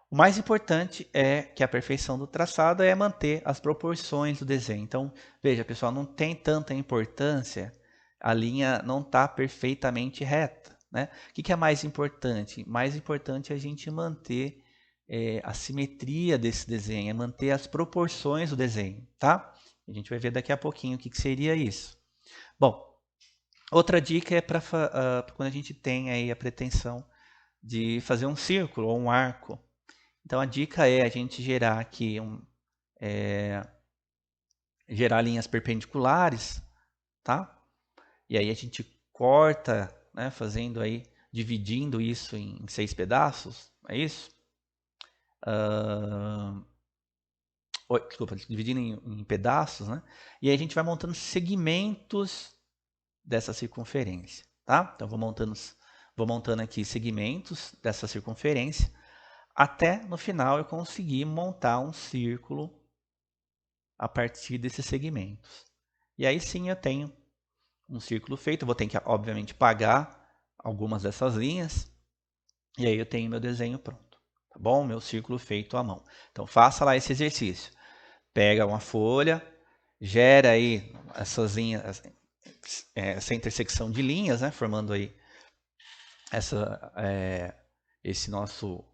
O mais importante é que a perfeição do traçado é manter as proporções do desenho. Então, veja, pessoal, não tem tanta importância a linha não estar perfeitamente reta, né? O que é mais importante? Mais importante é a gente manter a simetria desse desenho, é manter as proporções do desenho, tá? A gente vai ver daqui a pouquinho o que seria isso. Bom, outra dica é para quando a gente tem aí a pretensão de fazer um círculo ou um arco. Então a dica é a gente gerar aqui gerar linhas perpendiculares, tá? E aí a gente corta, né, fazendo aí, dividindo isso em 6 pedaços, é isso? Desculpa, dividindo em pedaços, né? E aí a gente vai montando segmentos dessa circunferência, tá? Então vou montando aqui segmentos dessa circunferência até no final eu conseguir montar um círculo a partir desses segmentos. E aí sim eu tenho um círculo feito, eu vou ter que obviamente pagar algumas dessas linhas e aí eu tenho meu desenho pronto, tá bom? Meu círculo feito à mão. Então faça lá esse exercício. Pega uma folha, gera aí essas linhas, essa intersecção de linhas, né, formando aí esse nosso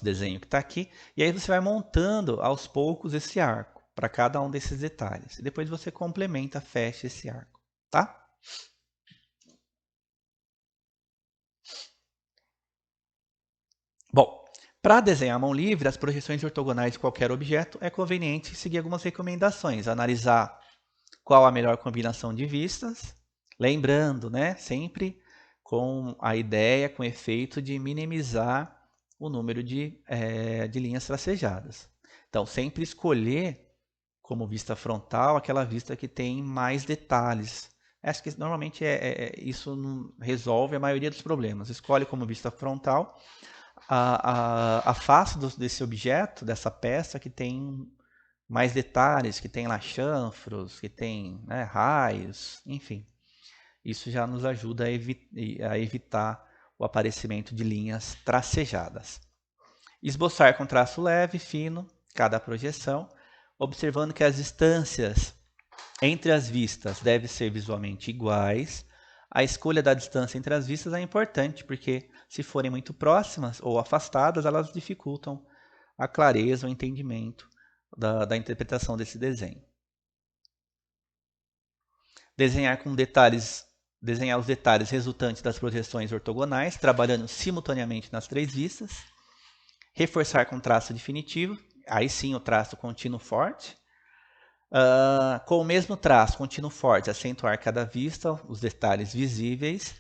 desenho que está aqui. E aí você vai montando aos poucos esse arco para cada um desses detalhes. E depois você complementa, fecha esse arco, tá? Bom, para desenhar à mão livre, as projeções ortogonais de qualquer objeto, é conveniente seguir algumas recomendações. Analisar qual a melhor combinação de vistas, lembrando, né, sempre com a ideia, com o efeito de minimizar o número de linhas tracejadas. Então, sempre escolher como vista frontal aquela vista que tem mais detalhes. Acho que normalmente isso resolve a maioria dos problemas. Escolhe como vista frontal a face desse objeto, dessa peça que tem mais detalhes, que tem lá chanfros, que tem, né, raios, enfim. Isso já nos ajuda a evitar o aparecimento de linhas tracejadas. Esboçar com traço leve, fino, cada projeção, observando que as distâncias entre as vistas devem ser visualmente iguais. A escolha da distância entre as vistas é importante, porque se forem muito próximas ou afastadas, elas dificultam a clareza, o entendimento da interpretação desse desenho. Desenhar os detalhes resultantes das projeções ortogonais, trabalhando simultaneamente nas 3 vistas. Reforçar com traço definitivo, aí sim o traço contínuo forte. Com o mesmo traço contínuo forte, acentuar cada vista, os detalhes visíveis.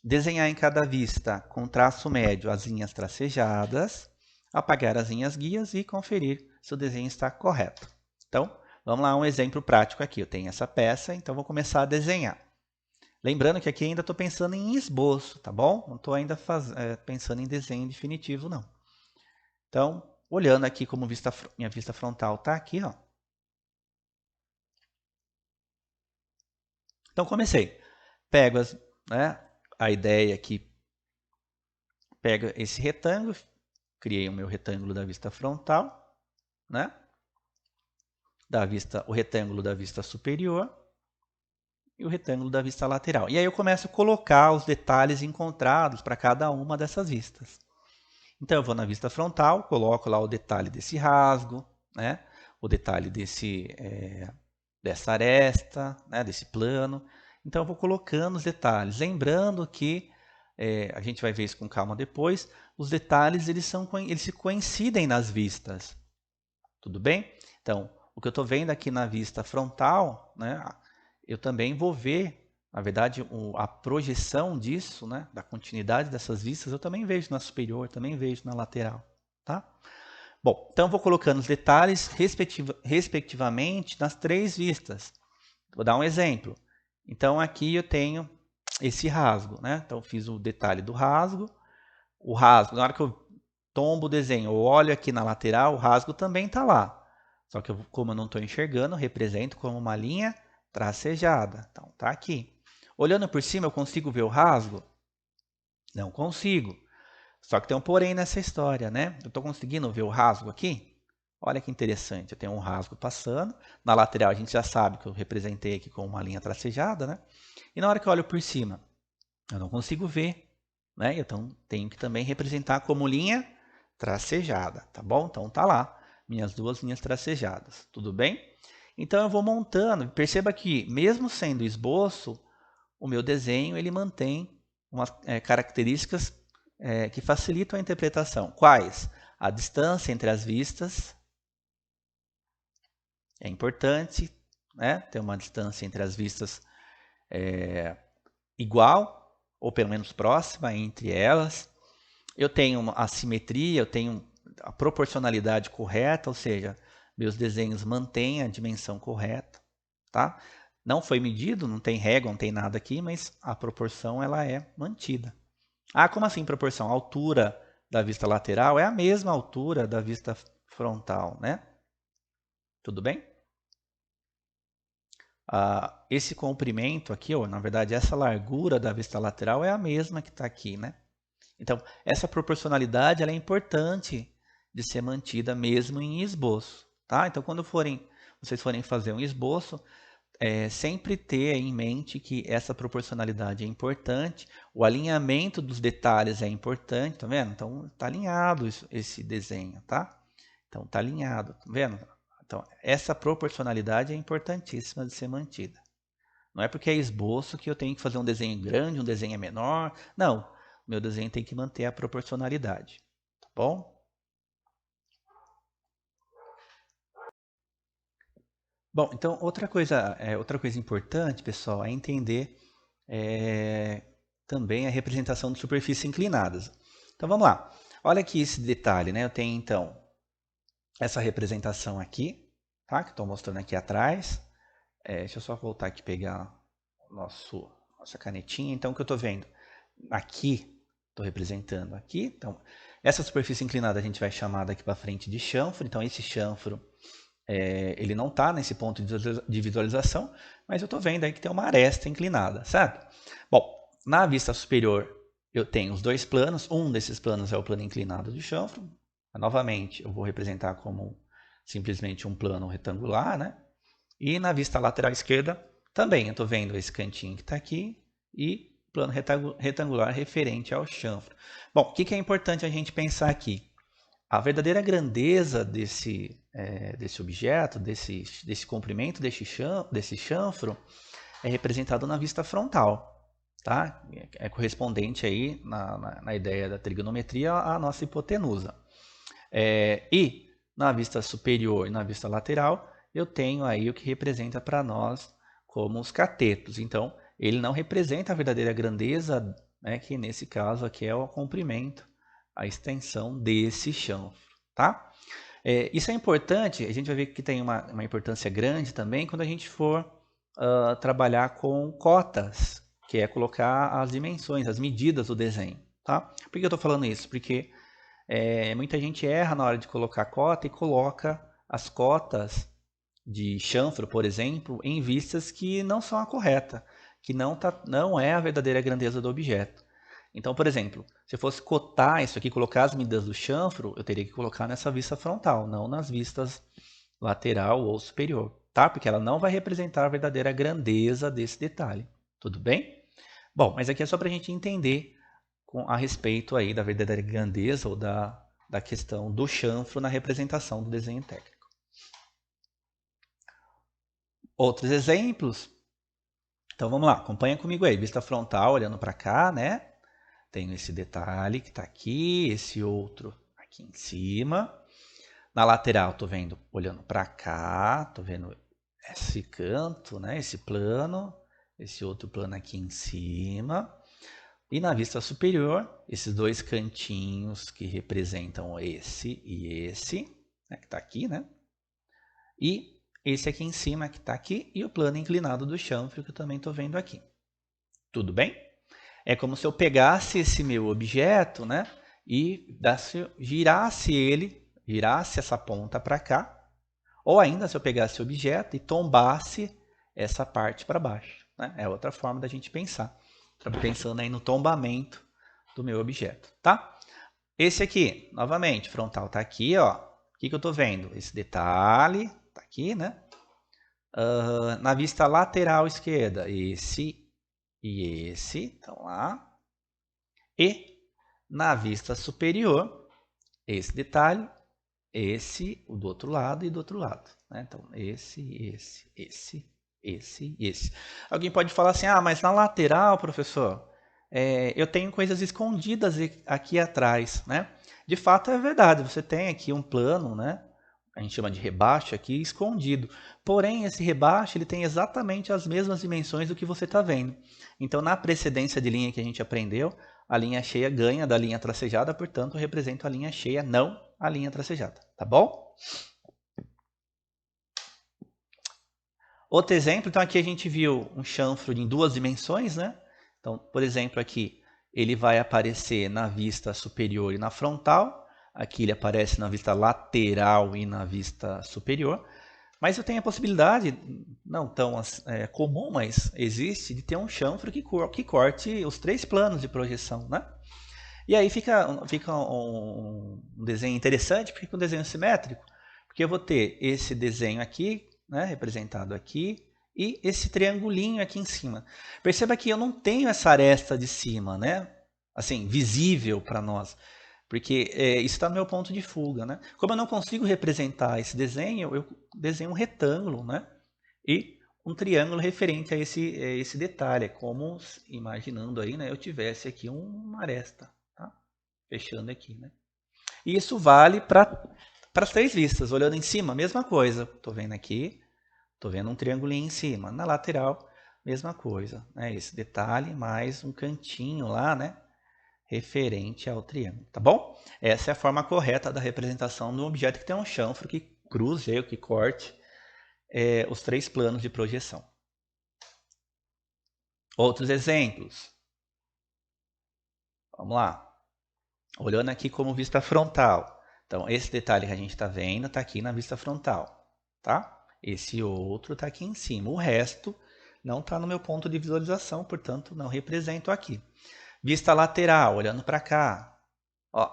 Desenhar em cada vista com traço médio as linhas tracejadas. Apagar as linhas guias e conferir se o desenho está correto. Então, vamos lá, um exemplo prático aqui. Eu tenho essa peça, então vou começar a desenhar. Lembrando que aqui ainda estou pensando em esboço, tá bom? Não estou ainda pensando em desenho definitivo, não. Então, olhando aqui como minha vista frontal está aqui, ó. Então, comecei. Pego a ideia aqui, pego esse retângulo, criei o meu retângulo da vista frontal, né? o retângulo da vista superior e o retângulo da vista lateral. E aí eu começo a colocar os detalhes encontrados para cada uma dessas vistas. Então eu vou na vista frontal, coloco lá o detalhe desse rasgo, né? O detalhe dessa aresta, né? Desse plano. Então eu vou colocando os detalhes, lembrando que a gente vai ver isso com calma depois. Os detalhes eles se coincidem nas vistas, tudo bem? Então o que eu estou vendo aqui na vista frontal, né? Eu também vou ver, na verdade, a projeção disso, né? Da continuidade dessas vistas, eu também vejo na superior, também vejo na lateral, tá? Bom, então eu vou colocando os detalhes respectivamente nas três vistas. Vou dar um exemplo. Então aqui eu tenho esse rasgo, né? Então eu fiz o detalhe do rasgo. O rasgo, na hora que eu tombo o desenho, eu olho aqui na lateral, o rasgo também está lá. Só que como eu não estou enxergando, eu represento como uma linha tracejada. Então está aqui. Olhando por cima, eu consigo ver o rasgo? Não consigo. Só que tem um porém nessa história, né? Eu estou conseguindo ver o rasgo aqui? Olha que interessante, eu tenho um rasgo passando. Na lateral a gente já sabe que eu representei aqui com uma linha tracejada, né? E na hora que eu olho por cima, eu não consigo ver, né? Então tenho que também representar como linha tracejada, tá bom? Então tá lá, minhas duas linhas tracejadas, tudo bem? Então eu vou montando, perceba que mesmo sendo esboço, o meu desenho ele mantém umas características que facilitam a interpretação. Quais? A distância entre as vistas. É importante, né, ter uma distância entre as vistas igual, ou pelo menos próxima entre elas. Eu tenho a simetria, eu tenho a proporcionalidade correta, ou seja, meus desenhos mantêm a dimensão correta, tá? Não foi medido, não tem régua, não tem nada aqui, mas a proporção ela é mantida. Ah, como assim proporção? A altura da vista lateral é a mesma altura da vista frontal, né? Tudo bem? Esse comprimento aqui, ou na verdade essa largura da vista lateral é a mesma que está aqui, né? Então, essa proporcionalidade ela é importante de ser mantida mesmo em esboço, tá? Então, quando vocês forem fazer um esboço, sempre ter em mente que essa proporcionalidade é importante, o alinhamento dos detalhes é importante, tá vendo? Então, está alinhado esse desenho, tá? Então, está alinhado, tá vendo? Então, essa proporcionalidade é importantíssima de ser mantida. Não é porque é esboço que eu tenho que fazer um desenho grande, um desenho menor. Não, meu desenho tem que manter a proporcionalidade, tá bom? Bom, então outra coisa importante, pessoal, é entender também a representação de superfícies inclinadas. Então vamos lá. Olha aqui esse detalhe, né? Eu tenho então essa representação aqui, tá? Que estou mostrando aqui atrás. Deixa eu só voltar aqui e pegar nossa canetinha. Então o que eu estou vendo? Aqui, estou representando aqui. Então, essa superfície inclinada a gente vai chamar daqui para frente de chanfro. Então esse chanfro ele não está nesse ponto de visualização, mas eu estou vendo aí que tem uma aresta inclinada, certo? Bom, na vista superior eu tenho os dois planos, um desses planos é o plano inclinado do chanfro, novamente eu vou representar como simplesmente um plano retangular, né? E na vista lateral esquerda também eu estou vendo esse cantinho que está aqui e plano retangular referente ao chanfro. Bom, o que é importante a gente pensar aqui? A verdadeira grandeza desse objeto, desse comprimento, desse chanfro, é representado na vista frontal. Tá? É correspondente aí, na ideia da trigonometria, à nossa hipotenusa. E na vista superior e na vista lateral, eu tenho aí o que representa para nós como os catetos. Então, ele não representa a verdadeira grandeza, né, que nesse caso aqui é o comprimento, a extensão desse chanfro. Tá? Isso é importante, a gente vai ver que tem uma importância grande também quando a gente for trabalhar com cotas, que é colocar as dimensões, as medidas do desenho. Tá? Por que eu estou falando isso? Porque muita gente erra na hora de colocar cota e coloca as cotas de chanfro, por exemplo, em vistas que não são a correta, que não é a verdadeira grandeza do objeto. Então, por exemplo, se eu fosse cotar isso aqui, colocar as medidas do chanfro, eu teria que colocar nessa vista frontal, não nas vistas lateral ou superior, tá? Porque ela não vai representar a verdadeira grandeza desse detalhe, tudo bem? Bom, mas aqui é só para a gente entender a respeito aí da verdadeira grandeza ou da questão do chanfro na representação do desenho técnico. Outros exemplos? Então vamos lá, acompanha comigo aí. Vista frontal, olhando para cá, né? Tenho esse detalhe que está aqui, esse outro aqui em cima. Na lateral, estou vendo, olhando para cá, estou vendo esse canto, né? Esse plano, esse outro plano aqui em cima. E na vista superior, esses dois cantinhos que representam esse e esse, né? Que está aqui, né? E esse aqui em cima, que está aqui, e o plano inclinado do chanfro, que eu também estou vendo aqui. Tudo bem? É como se eu pegasse esse meu objeto, né, e girasse essa ponta para cá, ou ainda se eu pegasse o objeto e tombasse essa parte para baixo. Né? É outra forma da gente pensar. Estamos pensando aí no tombamento do meu objeto, tá? Esse aqui, novamente, frontal está aqui, ó. O que eu estou vendo? Esse detalhe está aqui, né? Na vista lateral esquerda, esse e esse estão lá. E na vista superior, esse detalhe, esse, o do outro lado e do outro lado. Né? Então, esse e esse. Alguém pode falar assim, ah, mas na lateral, professor, eu tenho coisas escondidas aqui atrás, né? De fato é verdade, você tem aqui um plano, né? A gente chama de rebaixo aqui, escondido. Porém, esse rebaixo ele tem exatamente as mesmas dimensões do que você está vendo. Então, na precedência de linha que a gente aprendeu, a linha cheia ganha da linha tracejada, portanto, representa a linha cheia, não a linha tracejada. Tá bom? Outro exemplo, então aqui a gente viu um chanfro em duas dimensões, né? Então, por exemplo, aqui ele vai aparecer na vista superior e na frontal. Aqui ele aparece na vista lateral e na vista superior. Mas eu tenho a possibilidade, não tão comum, mas existe, de ter um chanfro que corte os três planos de projeção, né? E aí fica um desenho interessante, porque fica um desenho simétrico, porque eu vou ter esse desenho aqui, né, representado aqui, e esse triangulinho aqui em cima. Perceba que eu não tenho essa aresta de cima, né? Assim, visível para nós, porque isso está no meu ponto de fuga, né? Como eu não consigo representar esse desenho, eu desenho um retângulo, né? E um triângulo referente a esse detalhe, é como, imaginando aí, né, eu tivesse aqui uma aresta, tá? Fechando aqui, né? E isso vale para as três vistas. Olhando em cima, mesma coisa. Estou vendo aqui, estou vendo um triangulinho em cima. Na lateral, mesma coisa. Né? Esse detalhe mais um cantinho lá, né? Referente ao triângulo, tá bom? Essa é a forma correta da representação de um objeto que tem um chanfro que cruze ou que corte os três planos de projeção. Outros exemplos. Vamos lá. Olhando aqui como vista frontal. Então, esse detalhe que a gente está vendo está aqui na vista frontal, tá? Esse outro está aqui em cima. O resto não está no meu ponto de visualização, portanto, não represento aqui. Vista lateral, olhando para cá. Ó,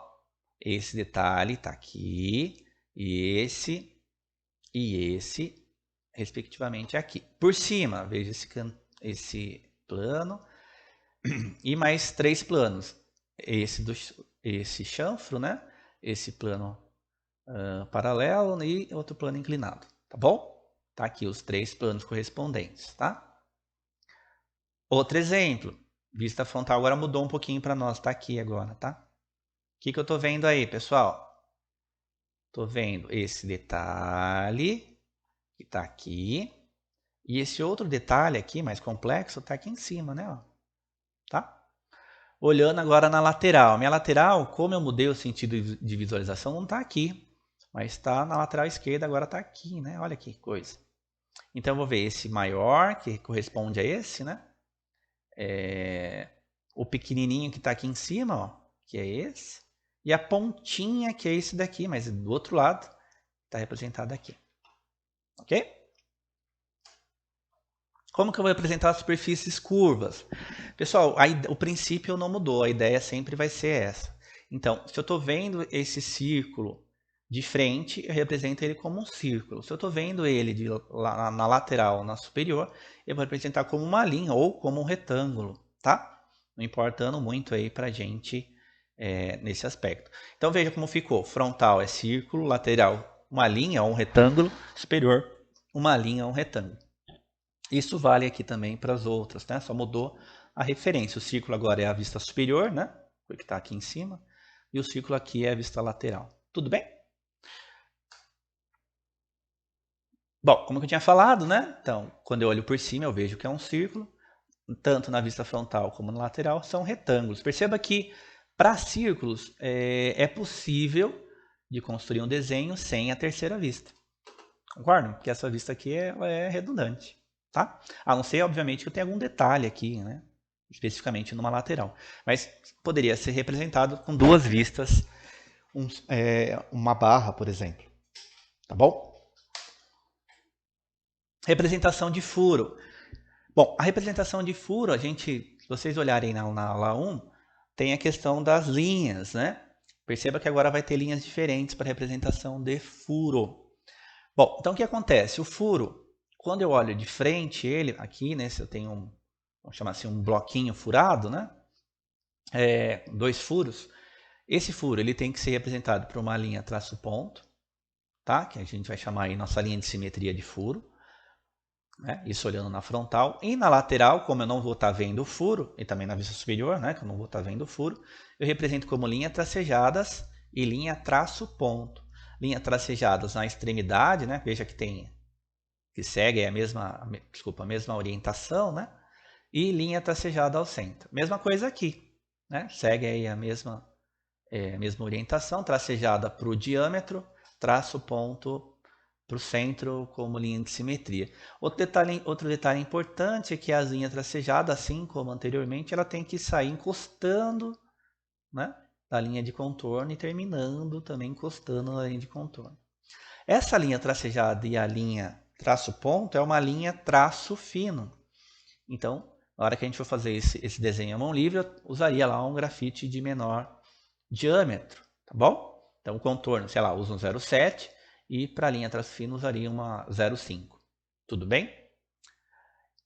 esse detalhe está aqui, e esse, respectivamente, aqui. Por cima, veja esse plano e mais três planos. Esse chanfro, né? Esse plano paralelo e outro plano inclinado, tá bom? Tá aqui os três planos correspondentes, tá? Outro exemplo, vista frontal agora mudou um pouquinho para nós, tá aqui agora, tá? O que eu tô vendo aí, pessoal? Tô vendo esse detalhe que tá aqui e esse outro detalhe aqui, mais complexo, tá aqui em cima, né? Ó, tá? Olhando agora na lateral. Minha lateral, como eu mudei o sentido de visualização, não está aqui. Mas está na lateral esquerda, agora está aqui, né? Olha que coisa. Então, eu vou ver esse maior, que corresponde a esse, né? O pequenininho que está aqui em cima, ó, que é esse. E a pontinha, que é esse daqui, mas do outro lado, está representado aqui. Ok? Como que eu vou representar as superfícies curvas? Pessoal, o princípio não mudou, a ideia sempre vai ser essa. Então, se eu estou vendo esse círculo de frente, eu represento ele como um círculo. Se eu estou vendo ele na lateral, na superior, eu vou representar como uma linha ou como um retângulo, tá? Não importando muito aí para a gente nesse aspecto. Então veja como ficou. Frontal é círculo, lateral uma linha ou um retângulo, superior uma linha ou um retângulo. Isso vale aqui também para as outras, né? Só mudou a referência. O círculo agora é a vista superior, né? Porque está aqui em cima. E o círculo aqui é a vista lateral. Tudo bem? Bom, como eu tinha falado, né? Então, quando eu olho por cima, eu vejo que é um círculo. Tanto na vista frontal como na lateral são retângulos. Perceba que para círculos é possível de construir um desenho sem a terceira vista. Concordam? Porque essa vista aqui é redundante. Tá? A não ser, obviamente, que eu tenha algum detalhe aqui, né? Especificamente numa lateral. Mas poderia ser representado com duas vistas, uma barra, por exemplo. Tá bom? Representação de furo. Bom, a representação de furo, se vocês olharem na aula 1, tem a questão das linhas, né? Perceba que agora vai ter linhas diferentes para representação de furo. Bom, então o que acontece? O furo, quando eu olho de frente ele, aqui, né, se eu tenho vamos chamar assim, um bloquinho furado, né? Dois furos. Esse furo ele tem que ser representado por uma linha traço ponto, tá? Que a gente vai chamar aí nossa linha de simetria de furo. Né? Isso olhando na frontal. E na lateral, como eu não vou estar vendo o furo, e também na vista superior, né? Que eu não vou estar vendo o furo, eu represento como linha tracejadas e linha traço ponto. Linha tracejadas na extremidade, né? Veja que segue a mesma orientação, né? E linha tracejada ao centro. Mesma coisa aqui, né? Segue aí a mesma orientação, tracejada para o diâmetro, traço ponto para o centro como linha de simetria. Outro detalhe importante é que a linha tracejada, assim como anteriormente, ela tem que sair encostando, né, da linha de contorno e terminando também encostando na linha de contorno. Essa linha tracejada e a linha traço ponto é uma linha traço fino. Então, na hora que a gente for fazer esse desenho à mão livre, eu usaria lá um grafite de menor diâmetro, tá bom? Então, o contorno, sei lá, usa um 0,7 e para a linha traço fino usaria uma 0,5. Tudo bem?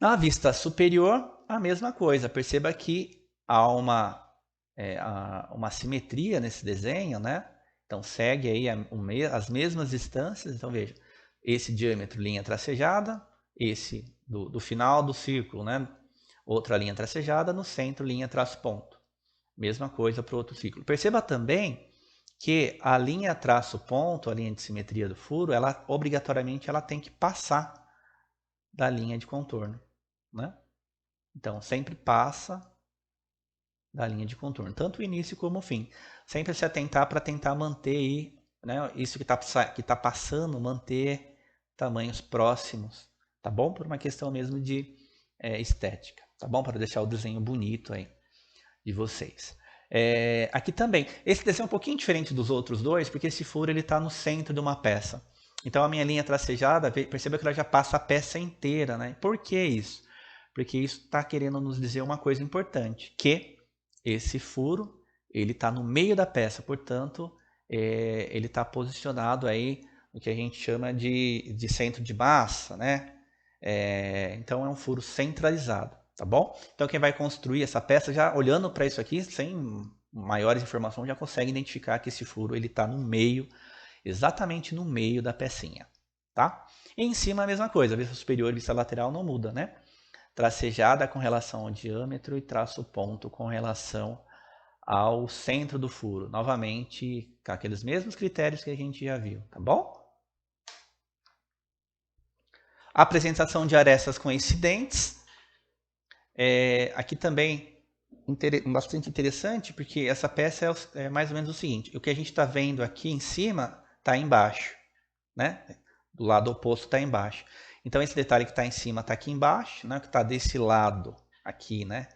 Na vista superior, a mesma coisa. Perceba que há uma simetria nesse desenho, né? Então, segue aí as mesmas distâncias. Então, veja, esse diâmetro, linha tracejada, esse do final do círculo, né? Outra linha tracejada, no centro, linha traço ponto. Mesma coisa para o outro círculo. Perceba também que a linha traço ponto, a linha de simetria do furo, ela obrigatoriamente ela tem que passar da linha de contorno, né? Então sempre passa da linha de contorno, tanto o início como o fim. Sempre se atentar para tentar manter aí, né, isso que tá passando, manter tamanhos próximos, tá bom? Por uma questão mesmo de estética, tá bom? Para deixar o desenho bonito aí de vocês. Aqui também. Esse desenho é um pouquinho diferente dos outros dois, porque esse furo está no centro de uma peça. Então a minha linha tracejada, perceba que ela já passa a peça inteira. Né? Por que isso? Porque isso está querendo nos dizer uma coisa importante, que esse furo ele está no meio da peça, portanto, ele está posicionado aí no que a gente chama de centro de massa, né? Então é um furo centralizado. Tá bom? Então quem vai construir essa peça, já olhando para isso aqui, sem maiores informações, já consegue identificar que esse furo ele está no meio, exatamente no meio da pecinha. Tá? E em cima a mesma coisa, a vista superior e vista lateral não muda, né? Tracejada com relação ao diâmetro e traço ponto com relação ao centro do furo. Novamente, com aqueles mesmos critérios que a gente já viu, tá bom? Apresentação de arestas coincidentes. Aqui também bastante interessante, porque essa peça é mais ou menos o seguinte: o que a gente está vendo aqui em cima está embaixo, né? Do lado oposto está embaixo. Então esse detalhe que está em cima está aqui embaixo, né? O que está desse lado aqui, né?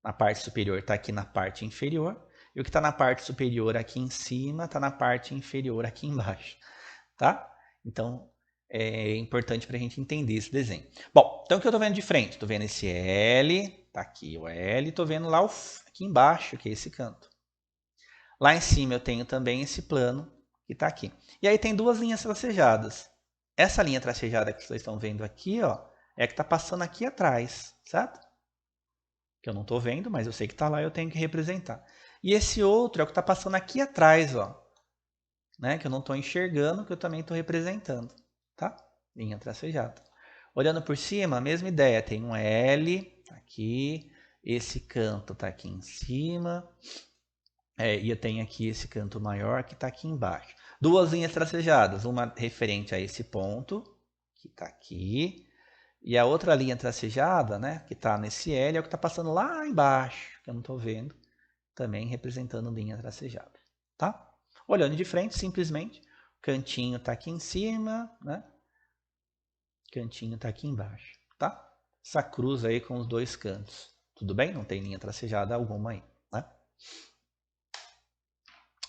Na parte superior está aqui na parte inferior, e o que está na parte superior aqui em cima está na parte inferior aqui embaixo, tá? Então é importante para a gente entender esse desenho. Bom, então o que eu estou vendo de frente? Estou vendo esse L, tá aqui o L, estou vendo lá aqui embaixo, que é esse canto. Lá em cima eu tenho também esse plano, que está aqui. E aí tem duas linhas tracejadas. Essa linha tracejada que vocês estão vendo aqui, ó, é a que está passando aqui atrás, certo? Que eu não estou vendo, mas eu sei que está lá e eu tenho que representar. E esse outro é o que está passando aqui atrás, ó, né? Que eu não estou enxergando, que eu também estou representando, tá? Linha tracejada. Olhando por cima, a mesma ideia. Tem um L aqui, esse canto está aqui em cima, e eu tenho aqui esse canto maior que está aqui embaixo. Duas linhas tracejadas, uma referente a esse ponto, que está aqui, e a outra linha tracejada, né, que está nesse L, é o que está passando lá embaixo, que eu não estou vendo, também representando linha tracejada, tá? Olhando de frente, simplesmente, o cantinho está aqui em cima, né? O cantinho está aqui embaixo, tá? Essa cruz aí com os dois cantos, tudo bem? Não tem linha tracejada alguma aí, né?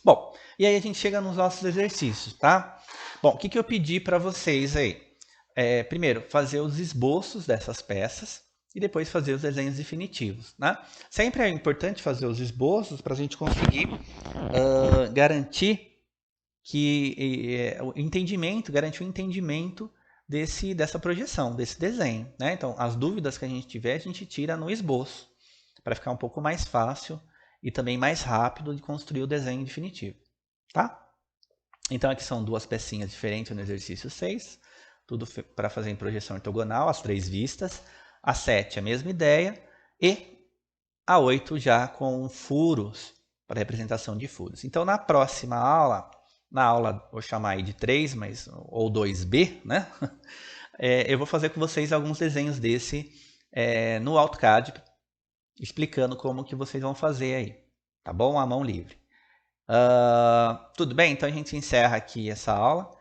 Bom, e aí a gente chega nos nossos exercícios, tá? Bom, o que eu pedi para vocês aí? Primeiro, fazer os esboços dessas peças e depois fazer os desenhos definitivos, né? Sempre é importante fazer os esboços para a gente conseguir garantir que o entendimento, garantir o entendimento dessa projeção, desse desenho, né? Então, as dúvidas que a gente tiver, a gente tira no esboço, para ficar um pouco mais fácil e também mais rápido de construir o desenho definitivo, tá? Então, aqui são duas pecinhas diferentes no exercício 6, tudo para fazer em projeção ortogonal, as 3 vistas. A 7, a mesma ideia, e a 8 já com furos, para representação de furos. Então, na próxima aula, na aula, vou chamar aí de 3, ou 2B, né? Eu vou fazer com vocês alguns desenhos desse no AutoCAD, explicando como que vocês vão fazer aí, tá bom? A mão livre. Tudo bem? Então a gente encerra aqui essa aula.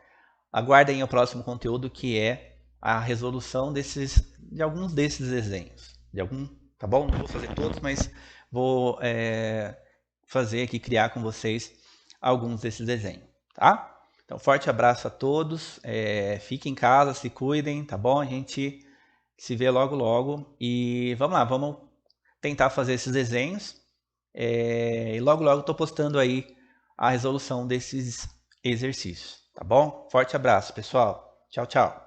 Aguardem o próximo conteúdo, que é a resolução de alguns desses desenhos. Tá bom? Não vou fazer todos, mas vou fazer aqui, criar com vocês alguns desses desenhos, tá? Então, forte abraço a todos. Fiquem em casa, se cuidem, tá bom? A gente se vê logo, logo. E vamos lá, vamos tentar fazer esses desenhos. E logo, logo estou postando aí a resolução desses exercícios, tá bom? Forte abraço, pessoal. Tchau, tchau.